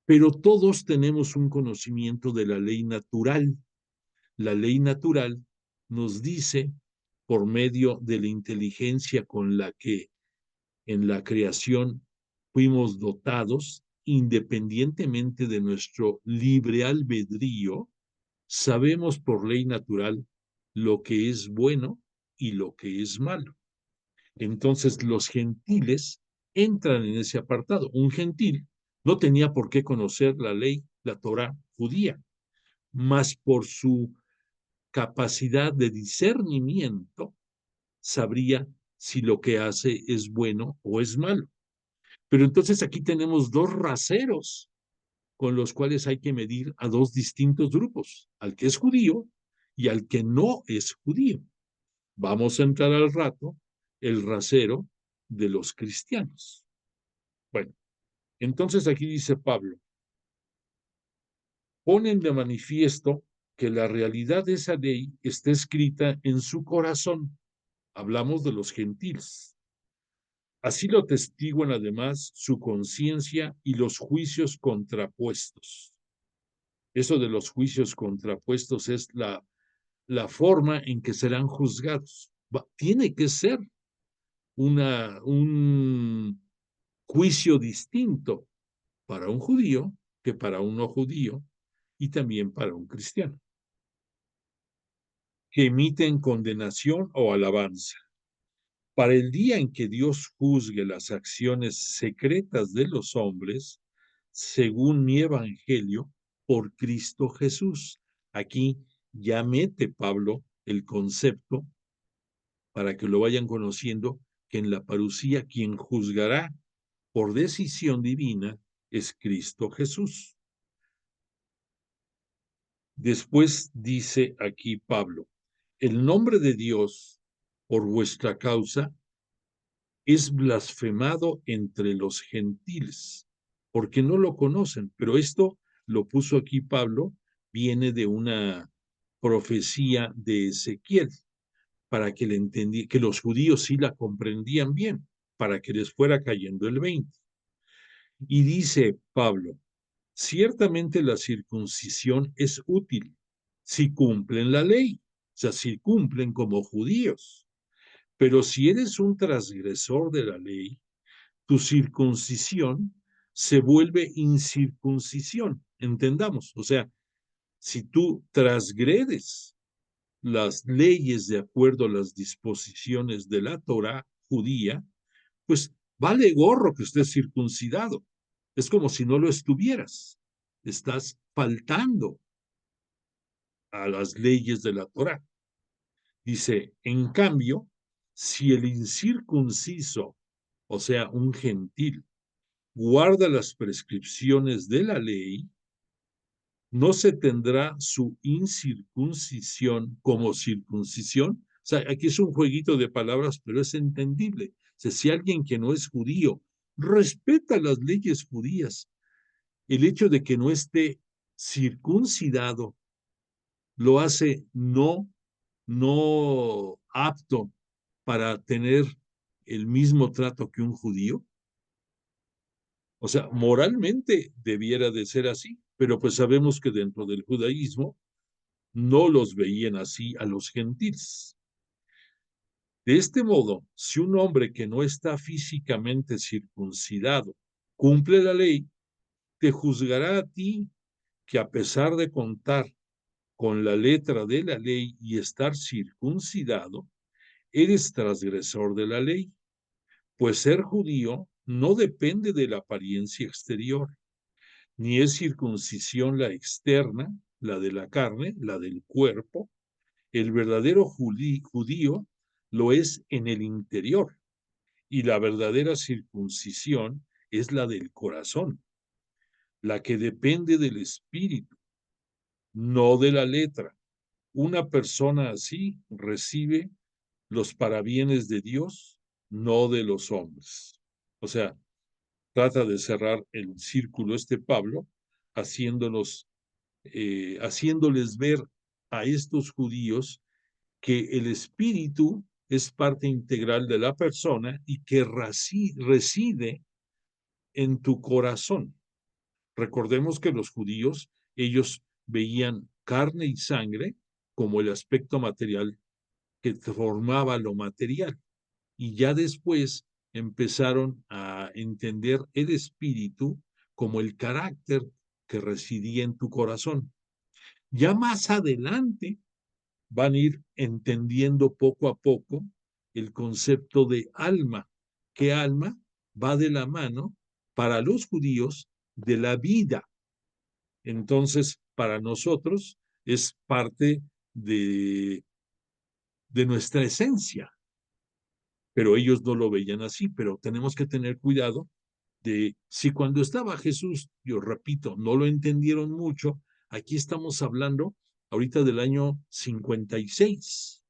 Pero todos tenemos un conocimiento de la ley natural, La ley natural nos dice, por medio de la inteligencia con la que en la creación fuimos dotados, independientemente de nuestro libre albedrío, sabemos por ley natural lo que es bueno y lo que es malo. Entonces los gentiles entran en ese apartado. Un gentil no tenía por qué conocer la ley, la Torá judía, mas por su capacidad de discernimiento sabría si lo que hace es bueno o es malo. Pero entonces aquí tenemos dos raseros con los cuales hay que medir a dos distintos grupos, al que es judío y al que no es judío. Vamos a entrar al rato el rasero de los cristianos. Bueno, entonces aquí dice Pablo, ponen de manifiesto que la realidad de esa ley está escrita en su corazón. Hablamos de los gentiles. Así lo atestiguan además su conciencia y los juicios contrapuestos. Eso de los juicios contrapuestos es la forma en que serán juzgados. Tiene que ser un juicio distinto para un judío que para un no judío y también para un cristiano, que emiten condenación o alabanza. Para el día en que Dios juzgue las acciones secretas de los hombres, según mi evangelio, por Cristo Jesús. Aquí ya mete Pablo el concepto para que lo vayan conociendo, que en la parucía quien juzgará por decisión divina es Cristo Jesús. Después dice aquí Pablo, el nombre de Dios por vuestra causa es blasfemado entre los gentiles, porque no lo conocen, pero esto lo puso aquí Pablo, viene de una profecía de Ezequiel, para que le entendí, que los judíos sí la comprendían bien, para que les fuera cayendo el 20. Y dice Pablo, ciertamente la circuncisión es útil si cumplen la ley, o sea, si cumplen como judíos. Pero si eres un transgresor de la ley, tu circuncisión se vuelve incircuncisión, entendamos. O sea, si tú transgredes las leyes de acuerdo a las disposiciones de la Torá judía, pues vale gorro que estés circuncidado. Es como si no lo estuvieras. Estás faltando a las leyes de la Torá. Dice, en cambio, si el incircunciso, o sea, un gentil, guarda las prescripciones de la ley, no se tendrá su incircuncisión como circuncisión. O sea, aquí es un jueguito de palabras, pero es entendible. O sea, si alguien que no es judío respeta las leyes judías, el hecho de que no esté circuncidado lo hace no apto para tener el mismo trato que un judío. O sea, moralmente debiera de ser así, pero pues sabemos que dentro del judaísmo no los veían así a los gentiles. De este modo, si un hombre que no está físicamente circuncidado cumple la ley, te juzgará a ti que a pesar de contar con la letra de la ley y estar circuncidado, eres transgresor de la ley, pues ser judío no depende de la apariencia exterior, ni es circuncisión la externa, la de la carne, la del cuerpo. El verdadero judío lo es en el interior, y la verdadera circuncisión es la del corazón, la que depende del espíritu, no de la letra. Una persona así recibe los parabienes de Dios, no de los hombres. O sea, trata de cerrar el círculo este Pablo, haciéndoles ver a estos judíos que el espíritu es parte integral de la persona y que reside en tu corazón. Recordemos que los judíos, ellos veían carne y sangre como el aspecto material que formaba lo material. Y ya después empezaron a entender el espíritu como el carácter que residía en tu corazón. Ya más adelante van a ir entendiendo poco a poco el concepto de alma, que alma va de la mano para los judíos de la vida. Entonces, para nosotros es parte de nuestra esencia, pero ellos no lo veían así, pero tenemos que tener cuidado de si cuando estaba Jesús, yo repito, no lo entendieron mucho, aquí estamos hablando ahorita del año 56.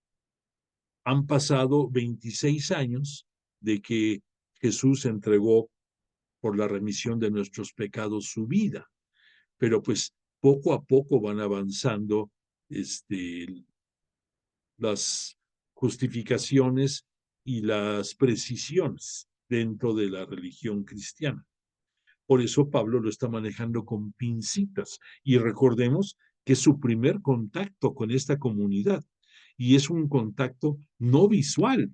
Han pasado 26 años de que Jesús entregó por la remisión de nuestros pecados su vida, pero pues poco a poco van avanzando las justificaciones y las precisiones dentro de la religión cristiana. Por eso Pablo lo está manejando con pincitas. Y recordemos que es su primer contacto con esta comunidad. Y es un contacto no visual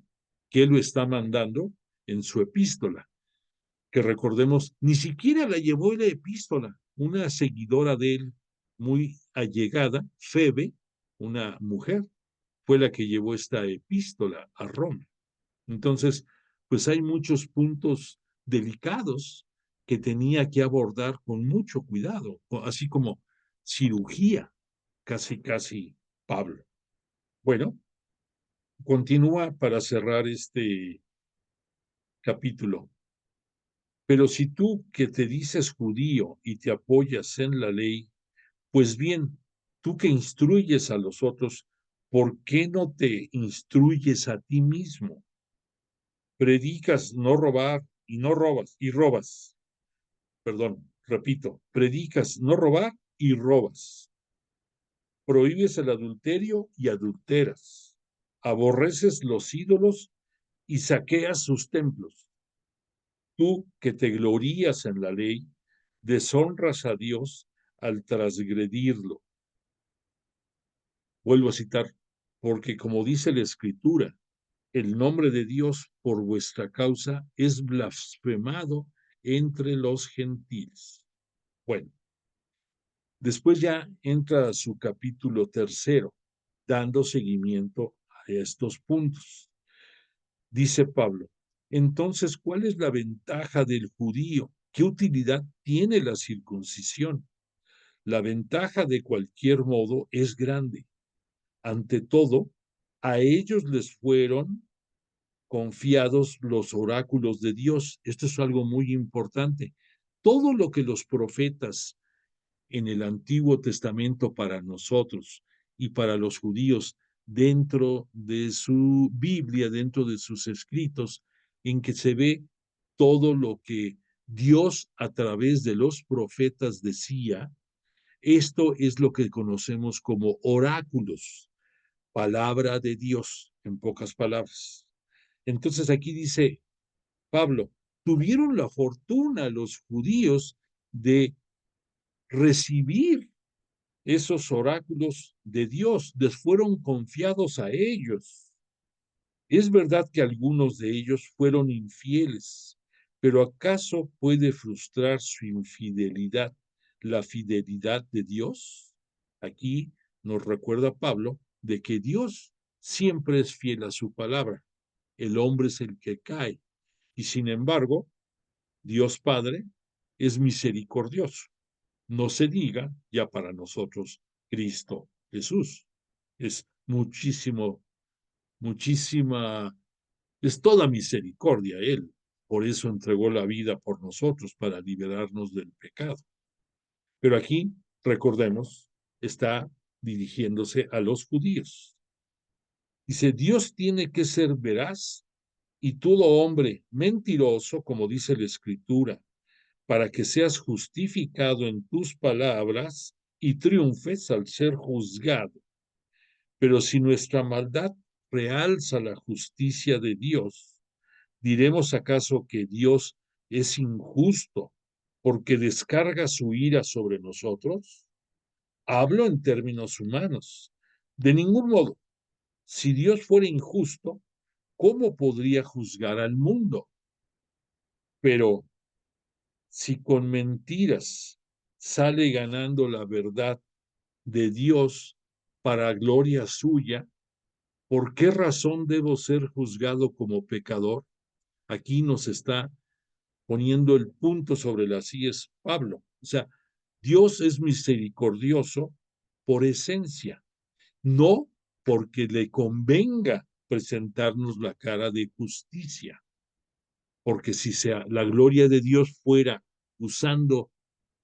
que él lo está mandando en su epístola. Que recordemos, ni siquiera la llevó la epístola. Una seguidora de él muy allegada, Febe, una mujer, fue la que llevó esta epístola a Roma. Entonces, pues hay muchos puntos delicados que tenía que abordar con mucho cuidado, así como cirugía, casi Pablo. Bueno, continúa para cerrar este capítulo. Pero si tú que te dices judío y te apoyas en la ley, pues bien, tú que instruyes a los otros, ¿por qué no te instruyes a ti mismo? Predicas no robar y no robas, y robas. Perdón, repito, predicas no robar y robas. Prohíbes el adulterio y adulteras. Aborreces los ídolos y saqueas sus templos. Tú que te glorías en la ley, deshonras a Dios al transgredirlo. Vuelvo a citar, porque como dice la Escritura, el nombre de Dios por vuestra causa es blasfemado entre los gentiles. Bueno, después ya entra a su capítulo 3, dando seguimiento a estos puntos. Dice Pablo, entonces, ¿cuál es la ventaja del judío? ¿Qué utilidad tiene la circuncisión? La ventaja de cualquier modo es grande. Ante todo, a ellos les fueron confiados los oráculos de Dios. Esto es algo muy importante. Todo lo que los profetas en el Antiguo Testamento para nosotros y para los judíos dentro de su Biblia, dentro de sus escritos, en que se ve todo lo que Dios a través de los profetas decía, esto es lo que conocemos como oráculos, palabra de Dios, en pocas palabras. Entonces aquí dice Pablo, tuvieron la fortuna los judíos de recibir esos oráculos de Dios, les fueron confiados a ellos. Es verdad que algunos de ellos fueron infieles, pero ¿acaso puede frustrar su infidelidad la fidelidad de Dios? Aquí nos recuerda Pablo de que Dios siempre es fiel a su palabra. El hombre es el que cae. Y sin embargo, Dios Padre es misericordioso. No se diga ya para nosotros Cristo Jesús. Es muchísima, es toda misericordia Él. Por eso entregó la vida por nosotros, para liberarnos del pecado. Pero aquí, recordemos, está dirigiéndose a los judíos. Dice, Dios tiene que ser veraz y todo hombre mentiroso, como dice la Escritura, para que seas justificado en tus palabras y triunfes al ser juzgado. Pero si nuestra maldad realza la justicia de Dios, ¿diremos acaso que Dios es injusto porque descarga su ira sobre nosotros? Hablo en términos humanos. De ningún modo. Si Dios fuera injusto, ¿cómo podría juzgar al mundo? Pero si con mentiras sale ganando la verdad de Dios para gloria suya, ¿por qué razón debo ser juzgado como pecador? Aquí nos está poniendo el punto sobre las íes Pablo. O sea, Dios es misericordioso por esencia, no porque le convenga presentarnos la cara de justicia, porque si la gloria de Dios fuera usando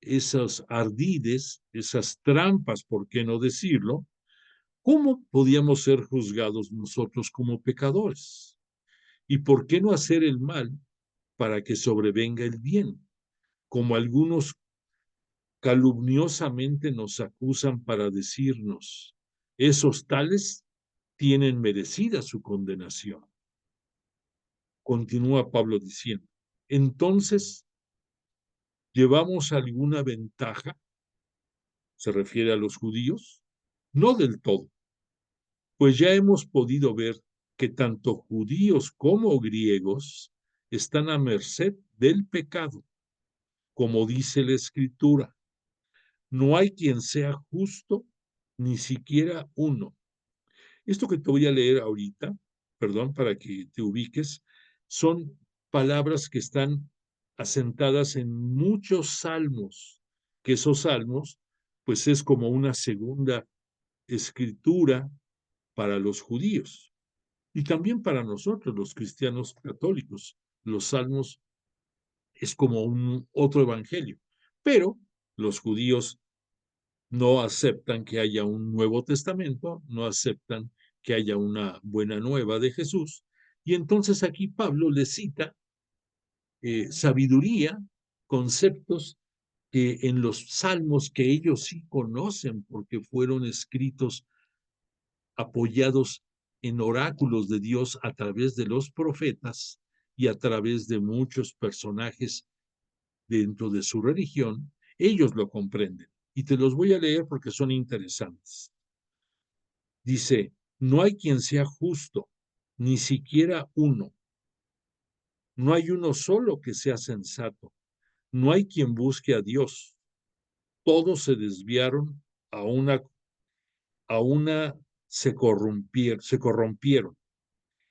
esos ardides, esas trampas, ¿por qué no decirlo? ¿Cómo podíamos ser juzgados nosotros como pecadores? ¿Y por qué no hacer el mal para que sobrevenga el bien? Como algunos calumniosamente nos acusan para decirnos, esos tales tienen merecida su condenación. Continúa Pablo diciendo, entonces, ¿llevamos alguna ventaja? ¿Se refiere a los judíos? No del todo, pues ya hemos podido ver que tanto judíos como griegos están a merced del pecado, como dice la Escritura. No hay quien sea justo, ni siquiera uno. Esto que te voy a leer ahorita, perdón, para que te ubiques, son palabras que están asentadas en muchos salmos, que esos salmos, pues es como una segunda escritura para los judíos y también para nosotros, los cristianos católicos. Los salmos es como un otro evangelio, pero los judíos no aceptan que haya un Nuevo Testamento, no aceptan que haya una buena nueva de Jesús. Y entonces aquí Pablo le cita sabiduría, conceptos que en los salmos que ellos sí conocen porque fueron escritos apoyados en oráculos de Dios a través de los profetas y a través de muchos personajes dentro de su religión, ellos lo comprenden. Y te los voy a leer porque son interesantes. Dice, no hay quien sea justo, ni siquiera uno. No hay uno solo que sea sensato. No hay quien busque a Dios. Todos se desviaron, a una se corrompieron,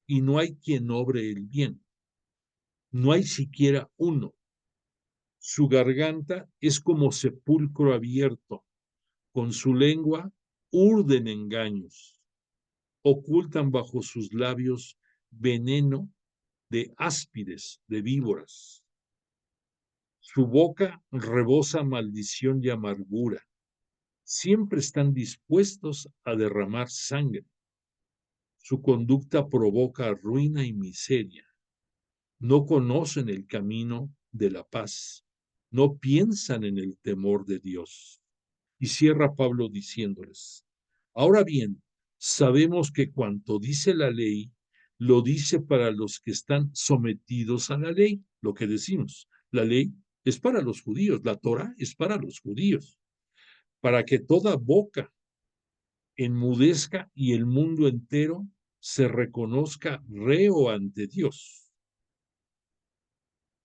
y no hay quien obre el bien. No hay siquiera uno. Su garganta es como sepulcro abierto. Con su lengua urden engaños. Ocultan bajo sus labios veneno de áspides, de víboras. Su boca rebosa maldición y amargura. Siempre están dispuestos a derramar sangre. Su conducta provoca ruina y miseria. No conocen el camino de la paz. No piensan en el temor de Dios. Y cierra Pablo diciéndoles, ahora bien, sabemos que cuanto dice la ley, lo dice para los que están sometidos a la ley, lo que decimos. La ley es para los judíos, la Torah es para los judíos, para que toda boca enmudezca y el mundo entero se reconozca reo ante Dios,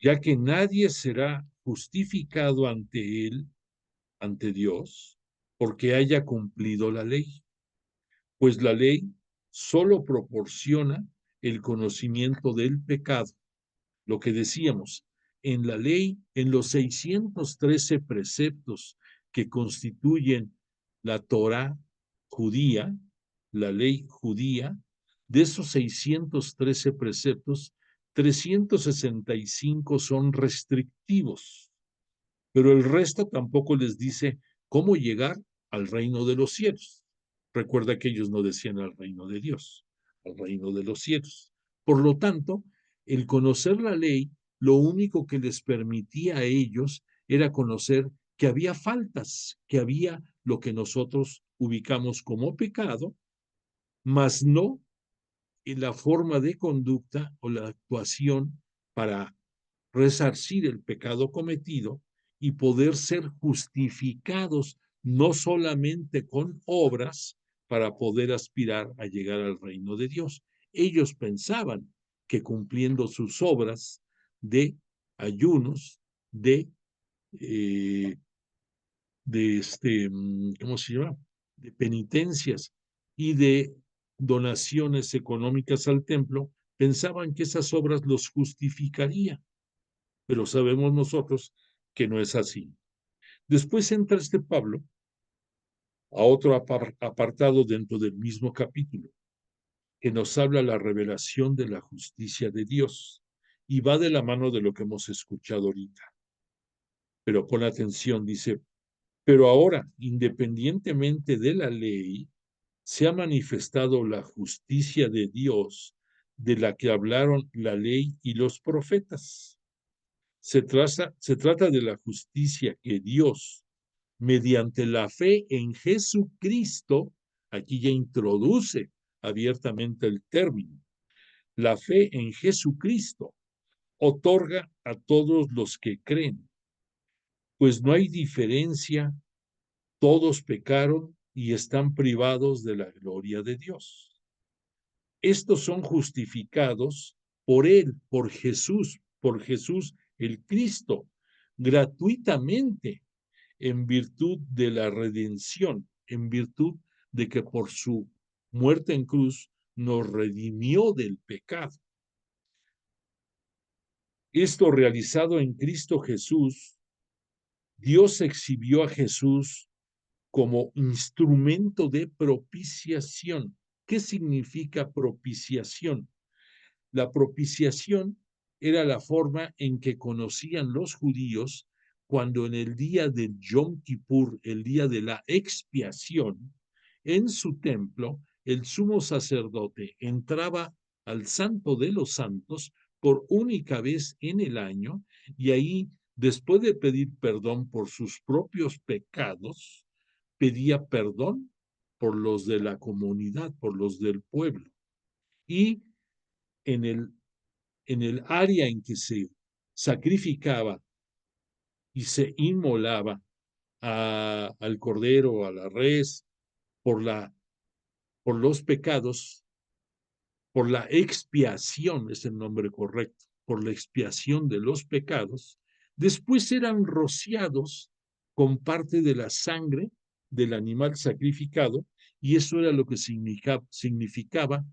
ya que nadie será justificado ante él, ante Dios, porque haya cumplido la ley. Pues la ley solo proporciona el conocimiento del pecado. Lo que decíamos, en la ley, en los 613 preceptos que constituyen la Torá judía, la ley judía, de esos 613 preceptos, 365 son restrictivos, pero el resto tampoco les dice cómo llegar al reino de los cielos. Recuerda que ellos no decían al reino de Dios, al reino de los cielos. Por lo tanto, el conocer la ley, lo único que les permitía a ellos era conocer que había faltas, que había lo que nosotros ubicamos como pecado, mas no en la forma de conducta o la actuación para resarcir el pecado cometido y poder ser justificados no solamente con obras, para poder aspirar a llegar al reino de Dios. Ellos pensaban que cumpliendo sus obras de ayunos, eh, ¿cómo se llama? De penitencias y de donaciones económicas al templo, pensaban que esas obras los justificaría, pero sabemos nosotros que no es así. Después entra este Pablo a otro apartado dentro del mismo capítulo, que nos habla la revelación de la justicia de Dios, y va de la mano de lo que hemos escuchado ahorita. Pero pon atención, dice, pero ahora, independientemente de la ley, se ha manifestado la justicia de Dios, de la que hablaron la ley y los profetas. Se trata de la justicia que Dios, mediante la fe en Jesucristo, aquí ya introduce abiertamente el término, la fe en Jesucristo otorga a todos los que creen, pues no hay diferencia, todos pecaron y están privados de la gloria de Dios. Estos son justificados por Él, por Jesús el Cristo, gratuitamente, en virtud de la redención, en virtud de que por su muerte en cruz nos redimió del pecado. Esto realizado en Cristo Jesús, Dios exhibió a Jesús como instrumento de propiciación. ¿Qué significa propiciación? La propiciación era la forma en que conocían los judíos cuando en el día del Yom Kippur, el día de la expiación, en su templo, el sumo sacerdote entraba al Santo de los Santos por única vez en el año y ahí, después de pedir perdón por sus propios pecados, pedía perdón por los de la comunidad, por los del pueblo. Y en el área en que se sacrificaba y se inmolaba al cordero, a la res, por los pecados, por la expiación, es el nombre correcto, por la expiación de los pecados, después eran rociados con parte de la sangre del animal sacrificado, y eso era lo que significaba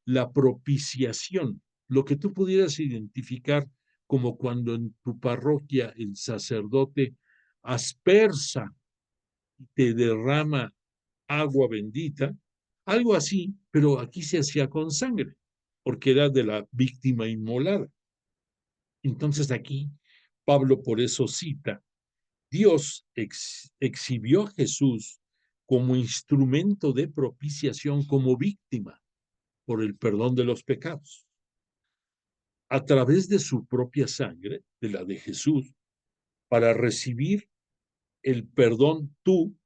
la propiciación, lo que tú pudieras identificar como cuando en tu parroquia el sacerdote aspersa y te derrama agua bendita, algo así, pero aquí se hacía con sangre, porque era de la víctima inmolada. Entonces aquí Pablo por eso cita, Dios exhibió a Jesús como instrumento de propiciación, como víctima por el perdón de los pecados. A través de su propia sangre, de la de Jesús, para recibir el perdón tú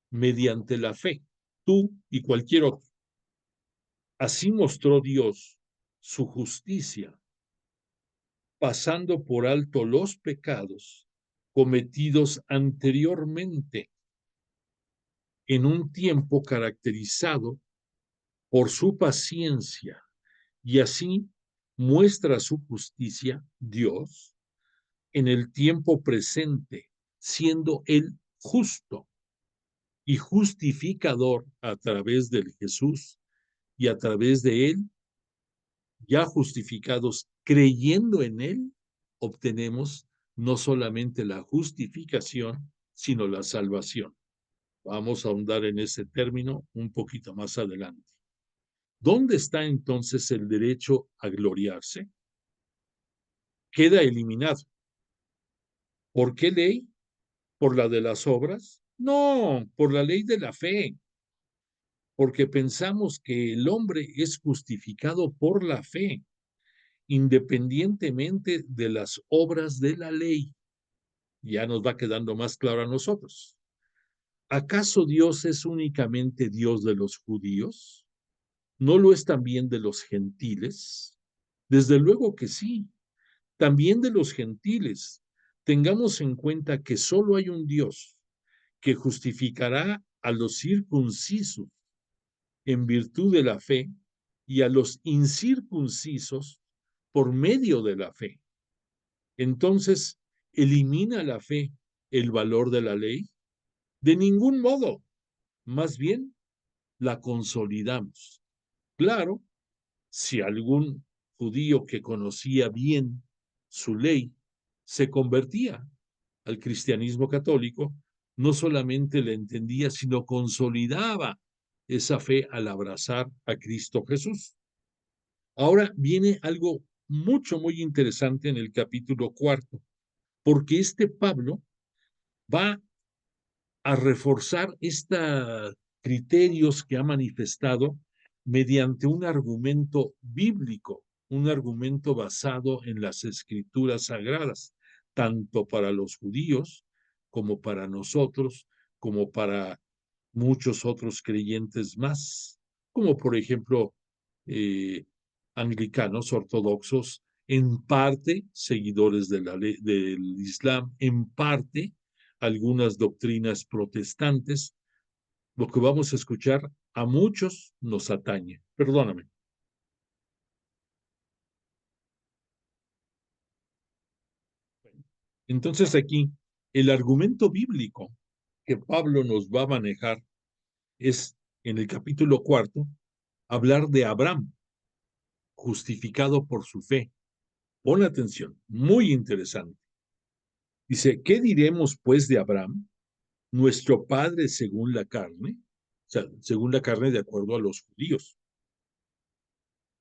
mediante la fe, tú y cualquier otro. Así mostró Dios su justicia, pasando por alto los pecados cometidos anteriormente en un tiempo caracterizado por su paciencia, y así muestra su justicia, Dios, en el tiempo presente, siendo Él justo y justificador a través del Jesús, y a través de Él, ya justificados, creyendo en Él, obtenemos no solamente la justificación, sino la salvación. Vamos a ahondar en ese término un poquito más adelante. ¿Dónde está entonces el derecho a gloriarse? Queda eliminado. ¿Por qué ley? ¿Por la de las obras? No, por la ley de la fe. Porque pensamos que el hombre es justificado por la fe, independientemente de las obras de la ley. Ya nos va quedando más claro a nosotros. ¿Acaso Dios es únicamente Dios de los judíos? ¿No lo es también de los gentiles? Desde luego que sí, también de los gentiles. Tengamos en cuenta que solo hay un Dios que justificará a los circuncisos en virtud de la fe y a los incircuncisos por medio de la fe. Entonces, ¿elimina la fe el valor de la ley? De ningún modo. Más bien, la consolidamos. Claro, si algún judío que conocía bien su ley se convertía al cristianismo católico, no solamente la entendía, sino consolidaba esa fe al abrazar a Cristo Jesús. Ahora viene algo muy interesante en el capítulo 4, porque este Pablo va a reforzar estos criterios que ha manifestado mediante un argumento bíblico, un argumento basado en las escrituras sagradas, tanto para los judíos como para nosotros, como para muchos otros creyentes más, como por ejemplo anglicanos ortodoxos, en parte seguidores de del Islam, en parte algunas doctrinas protestantes. Lo que vamos a escuchar a muchos nos atañe. Perdóname. Entonces aquí el argumento bíblico que Pablo nos va a manejar es en el capítulo 4 hablar de Abraham, justificado por su fe. Pon atención, muy interesante. Dice, ¿qué diremos pues de Abraham, nuestro padre según la carne? O sea, según la carne de acuerdo a los judíos.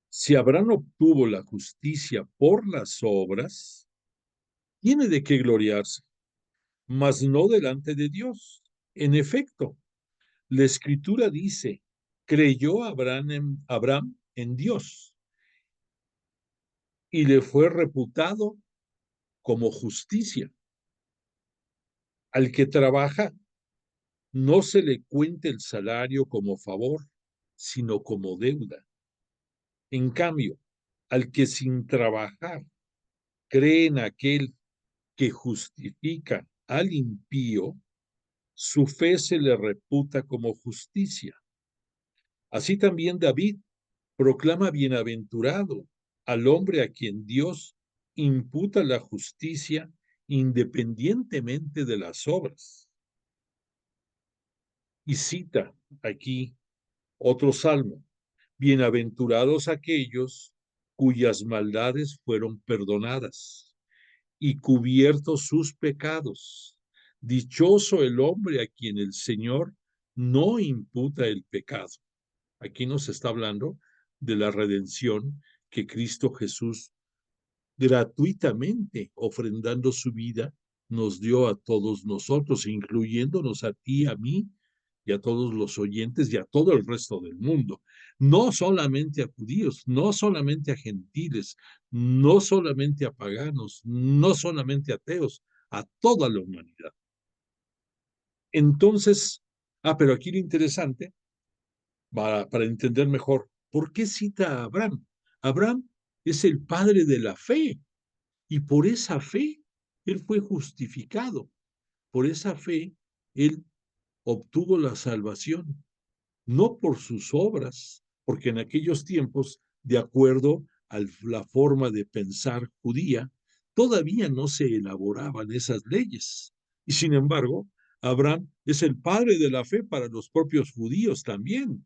Si Abraham obtuvo la justicia por las obras, tiene de qué gloriarse, mas no delante de Dios. En efecto, la Escritura dice, creyó Abraham en Dios y le fue reputado como justicia. Al que trabaja, no se le cuente el salario como favor, sino como deuda. En cambio, al que sin trabajar cree en aquel que justifica al impío, su fe se le reputa como justicia. Así también David proclama bienaventurado al hombre a quien Dios imputa la justicia independientemente de las obras. Y cita aquí otro salmo, bienaventurados aquellos cuyas maldades fueron perdonadas y cubiertos sus pecados. Dichoso el hombre a quien el Señor no imputa el pecado. Aquí nos está hablando de la redención que Cristo Jesús gratuitamente, ofrendando su vida, nos dio a todos nosotros, incluyéndonos a ti, a mí y a todos los oyentes y a todo el resto del mundo. No solamente a judíos, no solamente a gentiles, no solamente a paganos, no solamente a ateos, a toda la humanidad. Entonces, pero aquí lo interesante, para entender mejor, ¿por qué cita a Abraham? Abraham es el padre de la fe y por esa fe él fue justificado. Por esa fe él obtuvo la salvación, no por sus obras, porque en aquellos tiempos, de acuerdo a la forma de pensar judía, todavía no se elaboraban esas leyes. Y sin embargo, Abraham es el padre de la fe para los propios judíos también.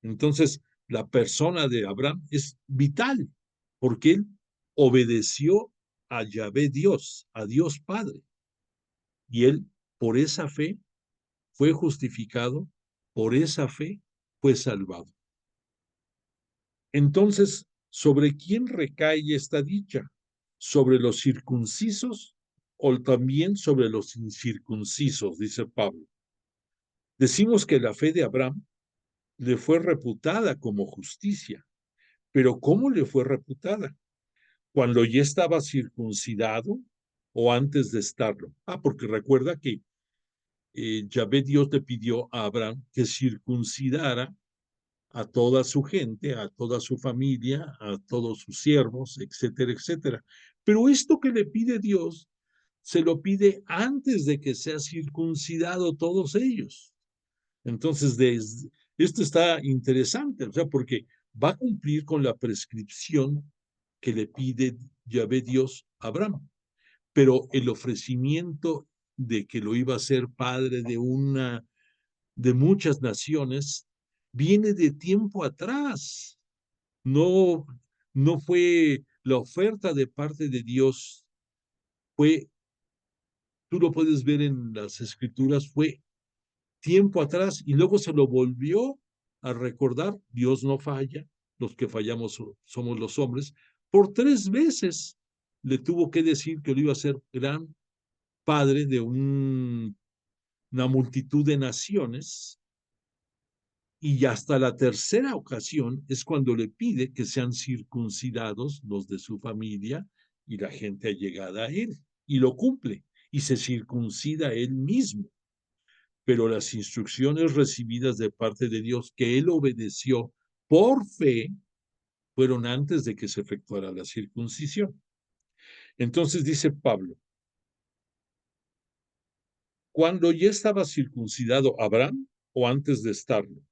Entonces, la persona de Abraham es vital, porque él obedeció a Yahvé Dios, a Dios Padre. Y él, por esa fe, fue justificado, por esa fe fue salvado. Entonces, ¿sobre quién recae esta dicha? ¿Sobre los circuncisos o también sobre los incircuncisos? Dice Pablo. Decimos que la fe de Abraham le fue reputada como justicia, pero ¿cómo le fue reputada? ¿Cuando ya estaba circuncidado o antes de estarlo? Porque recuerda que Yahvé Dios le pidió a Abraham que circuncidara a toda su gente, a toda su familia, a todos sus siervos, etcétera, etcétera. Pero esto que le pide Dios, se lo pide antes de que sea circuncidado todos ellos. Entonces, esto está interesante, o sea, porque va a cumplir con la prescripción que le pide Yahvé Dios a Abraham. Pero el ofrecimiento de que lo iba a ser padre de muchas naciones viene de tiempo atrás. No, no fue la oferta de parte de Dios, fue, tú lo puedes ver en las escrituras, fue tiempo atrás y luego se lo volvió a recordar. Dios no falla, los que fallamos somos los hombres. Por 3 veces le tuvo que decir que lo iba a ser gran padre de una multitud de naciones, y hasta la tercera ocasión es cuando le pide que sean circuncidados los de su familia y la gente allegada a él, y lo cumple, y se circuncida él mismo. Pero las instrucciones recibidas de parte de Dios que él obedeció por fe fueron antes de que se efectuara la circuncisión. Entonces dice Pablo, ¿cuando ya estaba circuncidado Abraham o antes de estarlo?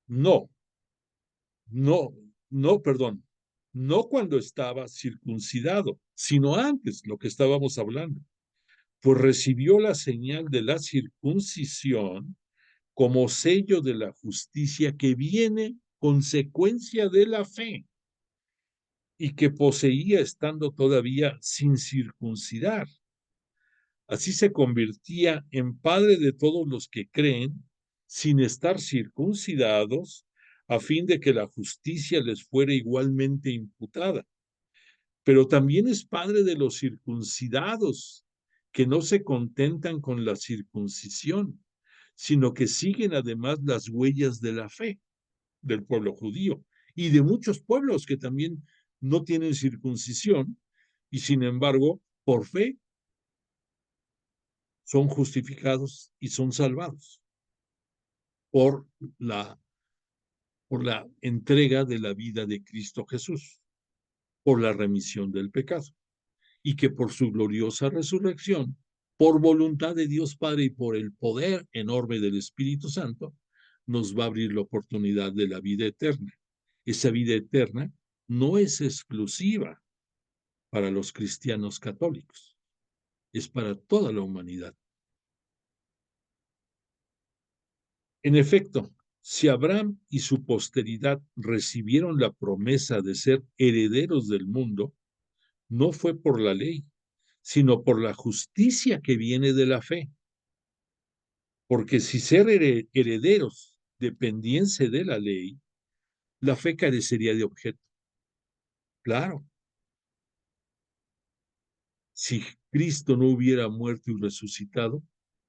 No, no, no, perdón, no cuando estaba circuncidado, sino antes, lo que estábamos hablando, pues recibió la señal de la circuncisión como sello de la justicia que viene consecuencia de la fe y que poseía estando todavía sin circuncidar. Así se convertía en padre de todos los que creen sin estar circuncidados, a fin de que la justicia les fuera igualmente imputada. Pero también es padre de los circuncidados, que no se contentan con la circuncisión, sino que siguen además las huellas de la fe del pueblo judío y de muchos pueblos que también no tienen circuncisión y sin embargo, por fe, son justificados y son salvados por la, por la entrega de la vida de Cristo Jesús, por la remisión del pecado, y que por su gloriosa resurrección, por voluntad de Dios Padre y por el poder enorme del Espíritu Santo, nos va a abrir la oportunidad de la vida eterna. Esa vida eterna no es exclusiva para los cristianos católicos, es para toda la humanidad. En efecto, si Abraham y su posteridad recibieron la promesa de ser herederos del mundo, no fue por la ley, sino por la justicia que viene de la fe. Porque si ser herederos dependiese de la ley, la fe carecería de objeto. Claro, si Cristo no hubiera muerto y resucitado,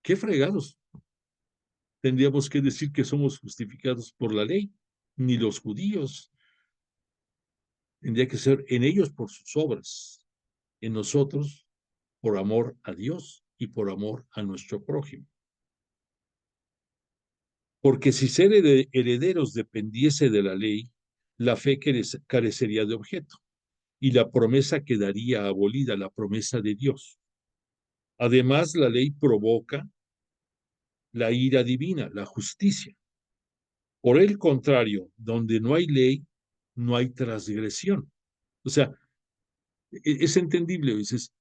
qué fregados. Tendríamos que decir que somos justificados por la ley, ni los judíos. Tendría que ser en ellos por sus obras, en nosotros por amor a Dios y por amor a nuestro prójimo. Porque si ser herederos dependiese de la ley, la fe carecería de objeto y la promesa quedaría abolida, la promesa de Dios. Además, la ley provoca la ira divina, la justicia. Por el contrario, donde no hay ley, no hay transgresión. O sea, es entendible, dices,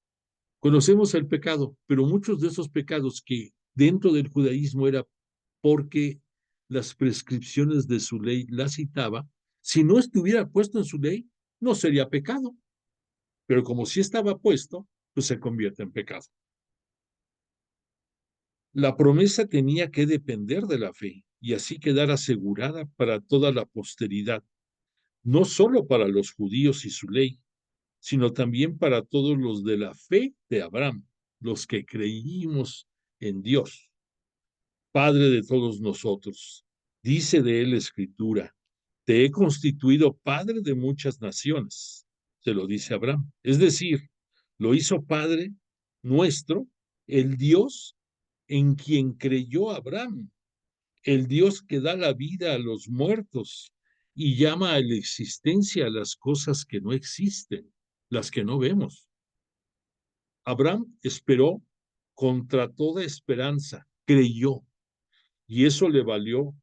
conocemos el pecado, pero muchos de esos pecados que dentro del judaísmo era porque las prescripciones de su ley las citaba, si no estuviera puesto en su ley, no sería pecado. Pero como sí estaba puesto, pues se convierte en pecado. La promesa tenía que depender de la fe y así quedar asegurada para toda la posteridad, no solo para los judíos y su ley, sino también para todos los de la fe de Abraham, los que creímos en Dios, Padre de todos nosotros. Dice de él la Escritura, te he constituido padre de muchas naciones, se lo dice Abraham. Es decir, lo hizo Padre nuestro, el Dios en quien creyó Abraham, el Dios que da la vida a los muertos y llama a la existencia a las cosas que no existen, las que no vemos. Abraham esperó contra toda esperanza, creyó, y eso le valió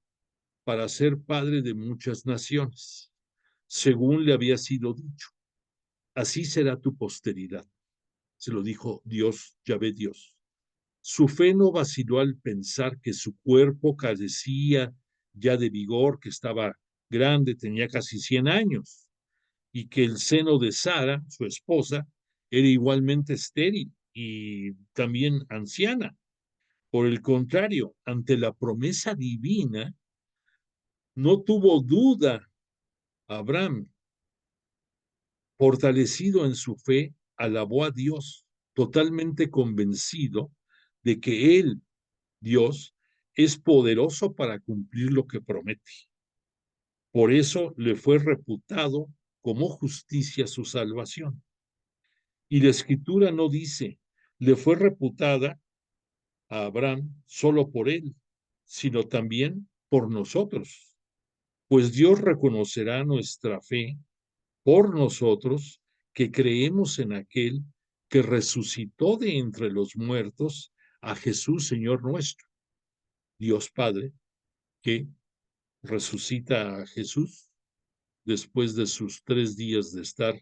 para ser padre de muchas naciones, según le había sido dicho. Así será tu posteridad. Se lo dijo Dios, Yahvé Dios. Su fe no vaciló al pensar que su cuerpo carecía ya de vigor, que estaba grande, tenía casi 100 años, y que el seno de Sara, su esposa, era igualmente estéril y también anciana. Por el contrario, ante la promesa divina, no tuvo duda Abraham, fortalecido en su fe, alabó a Dios, totalmente convencido de que Él, Dios, es poderoso para cumplir lo que promete. Por eso le fue reputado como justicia su salvación. Y la Escritura no dice, le fue reputada a Abraham solo por él, sino también por nosotros, pues Dios reconocerá nuestra fe por nosotros que creemos en aquel que resucitó de entre los muertos a Jesús, Señor nuestro. Dios Padre, que resucita a Jesús después de sus 3 días de estar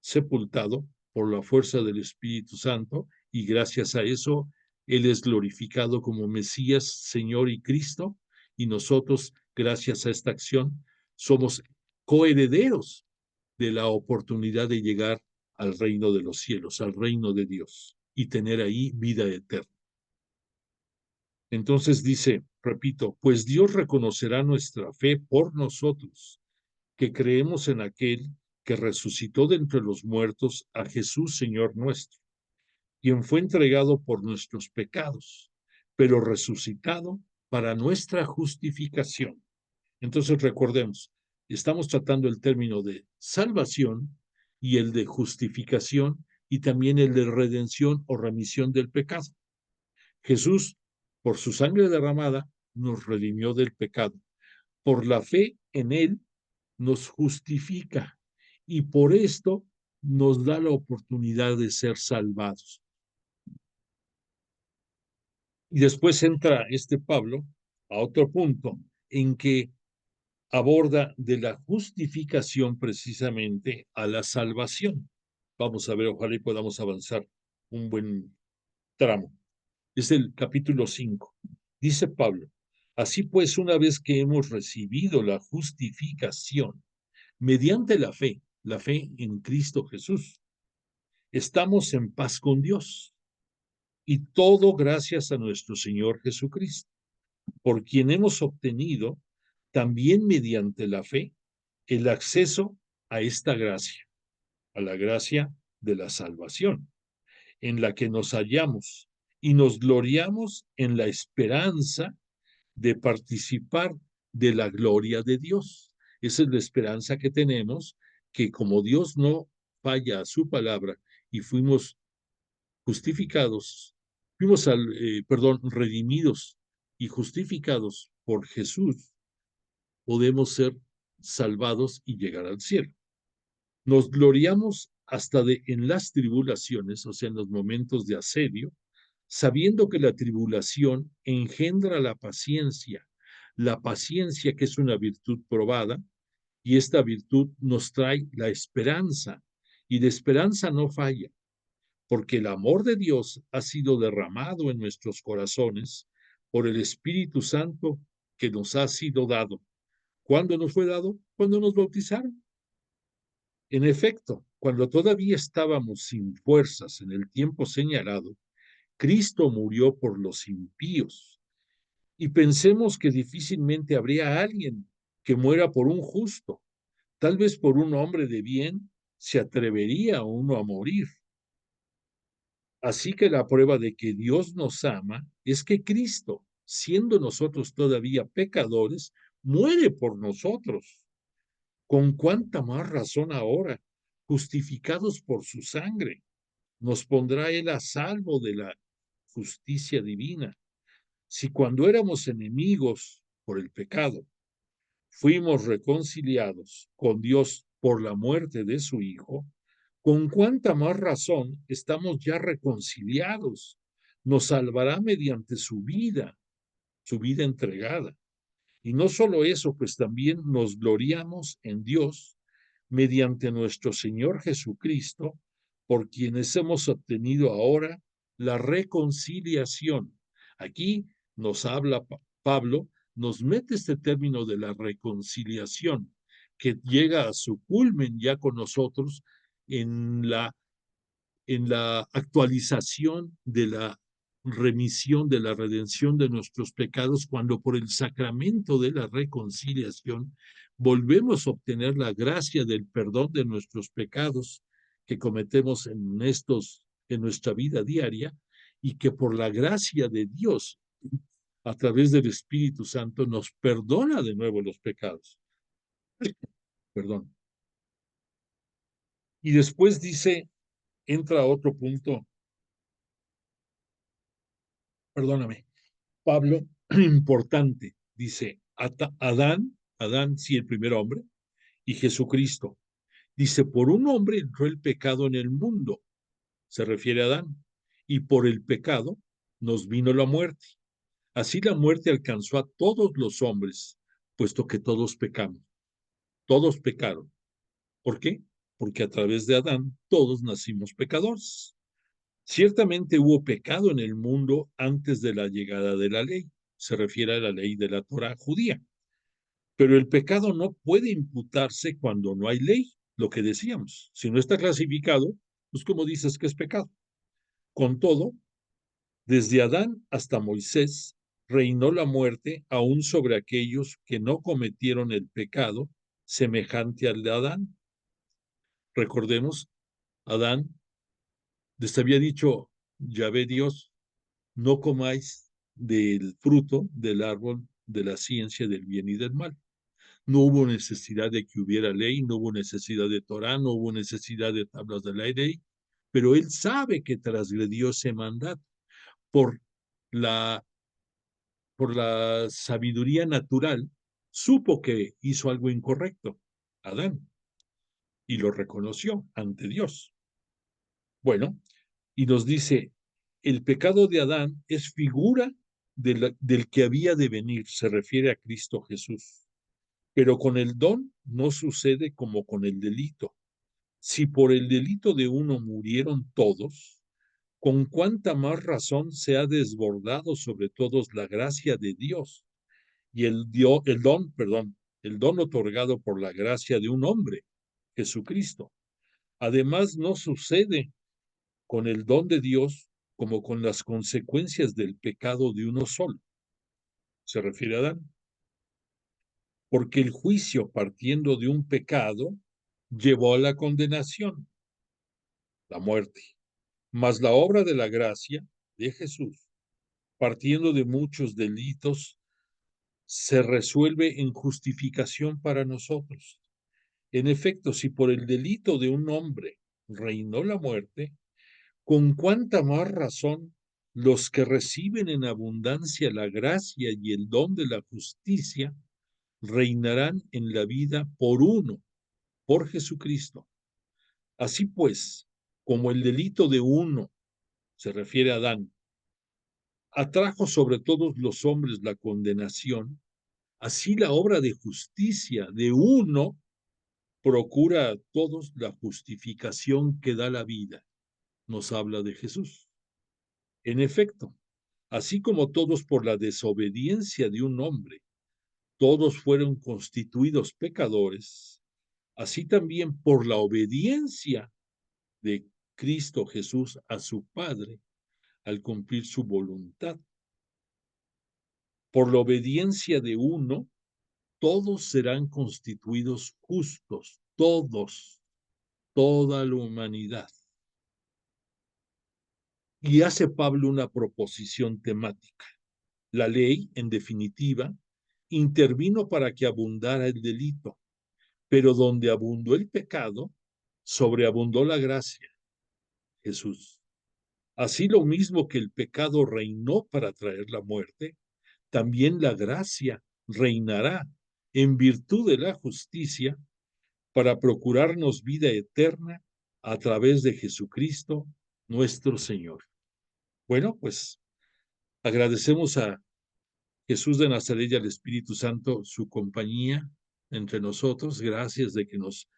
sepultado por la fuerza del Espíritu Santo, y gracias a eso Él es glorificado como Mesías, Señor y Cristo, y nosotros, gracias a esta acción, somos coherederos de la oportunidad de llegar al reino de los cielos, al reino de Dios, y tener ahí vida eterna. Entonces dice, repito, pues Dios reconocerá nuestra fe por nosotros, que creemos en aquel que resucitó de entre los muertos a Jesús, Señor nuestro, quien fue entregado por nuestros pecados, pero resucitado para nuestra justificación. Entonces recordemos, estamos tratando el término de salvación y el de justificación y también el de redención o remisión del pecado. Jesús, por su sangre derramada, nos redimió del pecado. Por la fe en Él, nos justifica y por esto nos da la oportunidad de ser salvados. Y después entra este Pablo a otro punto en que aborda de la justificación precisamente a la salvación. Vamos a ver, ojalá y podamos avanzar un buen tramo. Es el capítulo 5. Dice Pablo, así pues, una vez que hemos recibido la justificación mediante la fe en Cristo Jesús, estamos en paz con Dios. Y todo gracias a nuestro Señor Jesucristo, por quien hemos obtenido también mediante la fe el acceso a esta gracia, a la gracia de la salvación, en la que nos hallamos y nos gloriamos en la esperanza de participar de la gloria de Dios. Esa es la esperanza que tenemos, que como Dios no falla a su palabra y fuimos justificados, redimidos y justificados por Jesús, podemos ser salvados y llegar al cielo. Nos gloriamos hasta en las tribulaciones, o sea, en los momentos de asedio, sabiendo que la tribulación engendra la paciencia que es una virtud probada, y esta virtud nos trae la esperanza, y la esperanza no falla, porque el amor de Dios ha sido derramado en nuestros corazones por el Espíritu Santo que nos ha sido dado. ¿Cuándo nos fue dado? Cuando nos bautizaron. En efecto, cuando todavía estábamos sin fuerzas en el tiempo señalado, Cristo murió por los impíos. Y pensemos que difícilmente habría alguien que muera por un justo. Tal vez por un hombre de bien se atrevería uno a morir. Así que la prueba de que Dios nos ama es que Cristo, siendo nosotros todavía pecadores, muere por nosotros. ¿Con cuánta más razón ahora, justificados por su sangre, nos pondrá Él a salvo de la justicia divina? Si cuando éramos enemigos por el pecado, fuimos reconciliados con Dios por la muerte de su Hijo, con cuánta más razón estamos ya reconciliados. Nos salvará mediante su vida, su vida entregada. Y no solo eso, pues también nos gloriamos en Dios mediante nuestro Señor Jesucristo, por quienes hemos obtenido ahora la reconciliación. Aquí nos habla Pablo, nos mete este término de la reconciliación, que llega a su culmen ya con nosotros en la actualización de la remisión, de la redención de nuestros pecados, cuando por el sacramento de la reconciliación volvemos a obtener la gracia del perdón de nuestros pecados que cometemos en nuestra vida diaria, y que por la gracia de Dios, a través del Espíritu Santo, nos perdona de nuevo los pecados. Perdón. Y después dice, entra a otro punto, perdóname, Pablo, importante, dice, Adán, sí, el primer hombre, y Jesucristo. Dice, por un hombre entró el pecado en el mundo, se refiere a Adán, y por el pecado nos vino la muerte. Así la muerte alcanzó a todos los hombres, puesto que todos pecamos, todos pecaron. ¿Por qué? Porque a través de Adán todos nacimos pecadores. Ciertamente hubo pecado en el mundo antes de la llegada de la ley, se refiere a la ley de la Torá judía, pero el pecado no puede imputarse cuando no hay ley, lo que decíamos. Si no está clasificado, pues ¿cómo dices que es pecado? Con todo, desde Adán hasta Moisés reinó la muerte aún sobre aquellos que no cometieron el pecado semejante al de Adán. Recordemos, Adán les había dicho Yahvé Dios, no comáis del fruto del árbol de la ciencia del bien y del mal. No hubo necesidad de que hubiera ley, no hubo necesidad de Torá, no hubo necesidad de tablas de la ley, pero él sabe que transgredió ese mandato por la, por la sabiduría natural, supo que hizo algo incorrecto, Adán, y lo reconoció ante Dios. Bueno, y nos dice, el pecado de Adán es figura del que había de venir, se refiere a Cristo Jesús. Pero con el don no sucede como con el delito. Si por el delito de uno murieron todos, con cuánta más razón se ha desbordado sobre todos la gracia de Dios y el don otorgado por la gracia de un hombre, Jesucristo. Además, no sucede con el don de Dios como con las consecuencias del pecado de uno solo. Se refiere a Adán. Porque el juicio partiendo de un pecado llevó a la condenación, la muerte. Mas la obra de la gracia de Jesús, partiendo de muchos delitos, se resuelve en justificación para nosotros. En efecto, si por el delito de un hombre reinó la muerte, con cuánta más razón los que reciben en abundancia la gracia y el don de la justicia reinarán en la vida por uno, por Jesucristo. Así pues, como el delito de uno, se refiere a Adán, atrajo sobre todos los hombres la condenación, así la obra de justicia de uno procura a todos la justificación que da la vida. Nos habla de Jesús. En efecto, así como todos por la desobediencia de un hombre, todos fueron constituidos pecadores, así también por la obediencia de Cristo Jesús a su Padre al cumplir su voluntad. Por la obediencia de uno, todos serán constituidos justos, todos, toda la humanidad. Y hace Pablo una proposición temática. La ley, en definitiva, intervino para que abundara el delito, pero donde abundó el pecado, sobreabundó la gracia, Jesús. Así lo mismo que el pecado reinó para traer la muerte, también la gracia reinará en virtud de la justicia para procurarnos vida eterna a través de Jesucristo, nuestro Señor. Bueno, pues agradecemos a Jesús de Nazaret y al Espíritu Santo, su compañía entre nosotros. Gracias de que nos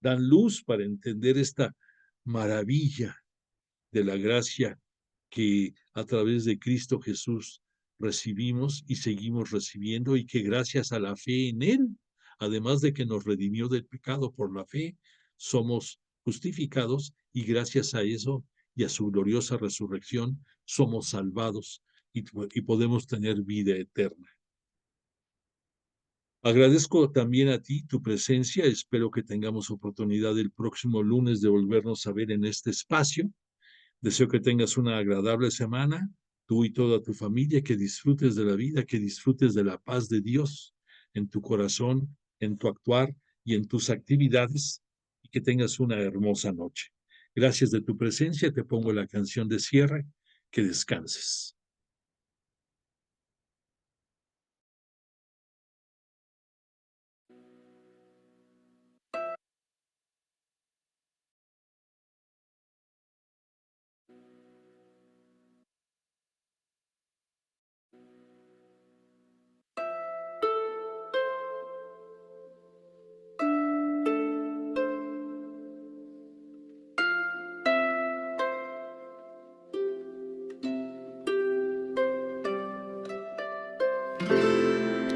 dan luz para entender esta maravilla de la gracia que a través de Cristo Jesús recibimos y seguimos recibiendo, y que gracias a la fe en Él, además de que nos redimió del pecado por la fe, somos justificados, y gracias a eso y a su gloriosa resurrección somos salvados y podemos tener vida eterna. Agradezco también a ti tu presencia. Espero que tengamos oportunidad el próximo lunes de volvernos a ver en este espacio. Deseo que tengas una agradable semana, tú y toda tu familia, que disfrutes de la vida, que disfrutes de la paz de Dios en tu corazón, en tu actuar y en tus actividades, y que tengas una hermosa noche. Gracias de tu presencia. Te pongo la canción de cierre. Que descanses.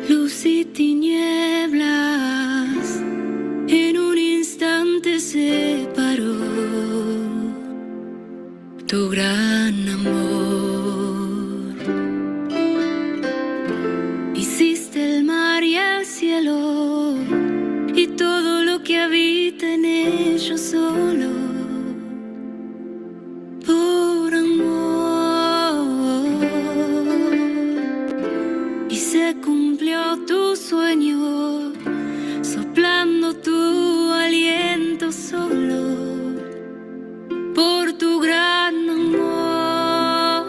Luz y tinieblas en un instante separó tu gran amor. Hiciste el mar y el cielo y todo lo que habita en ellos solo por amor. Y se cumplió tu sueño, soplando tu aliento solo por tu gran amor.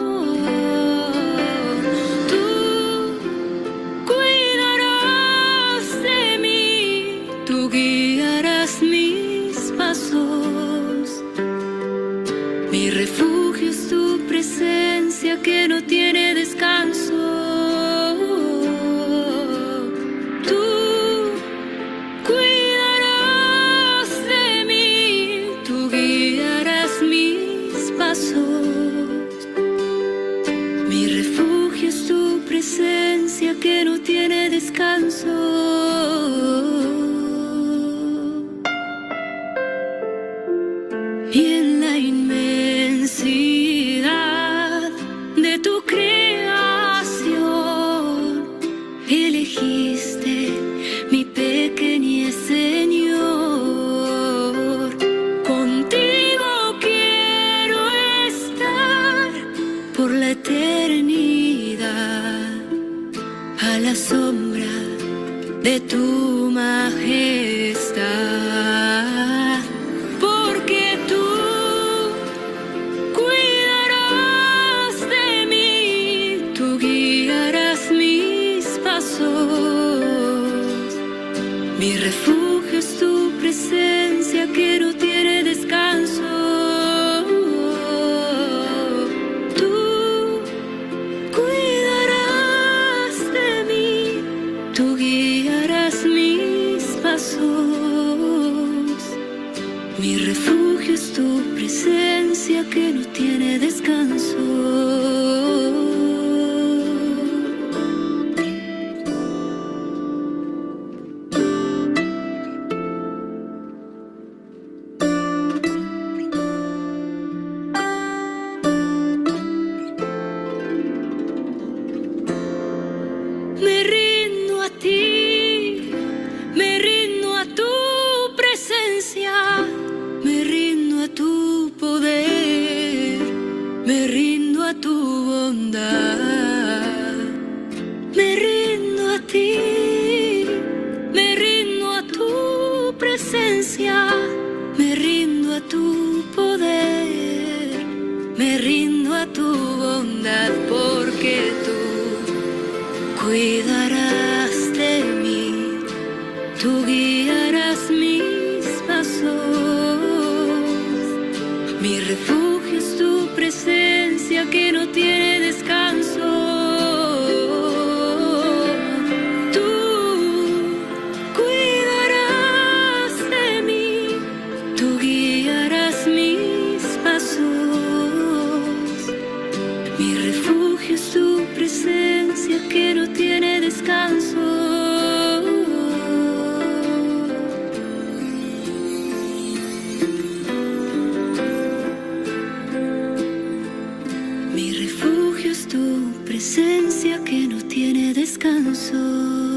Tú cuidarás de mí, tú guiarás mis pasos. Mi refugio es tu presencia que no tiene descanso. Mi refugio es tu presencia que no tiene descanso. Y en la inmensidad de tu creación elegiste mi pequeñez, Señor. Contigo quiero estar por la eternidad, a la sombra de tu majestad, porque tú cuidarás de mí, tú guiarás mis pasos. Mi refugio es tu presencia que no tiene descanso. Tú guiarás mis pasos. Mi refugio es tu presencia que no tiene descanso. Me rindo a ti, me rindo a tu presencia, me rindo a tu poder, me rindo a tu bondad. Me rindo a ti, me rindo a tu presencia, me rindo a tu poder, me rindo a tu bondad, porque tú cuidarás de mí, tú guiarás mis pasos. Mi refugio es tu presencia que no tiene descanso. Mi refugio es tu presencia que no tiene descanso. Mi refugio es tu presencia que no tiene descanso.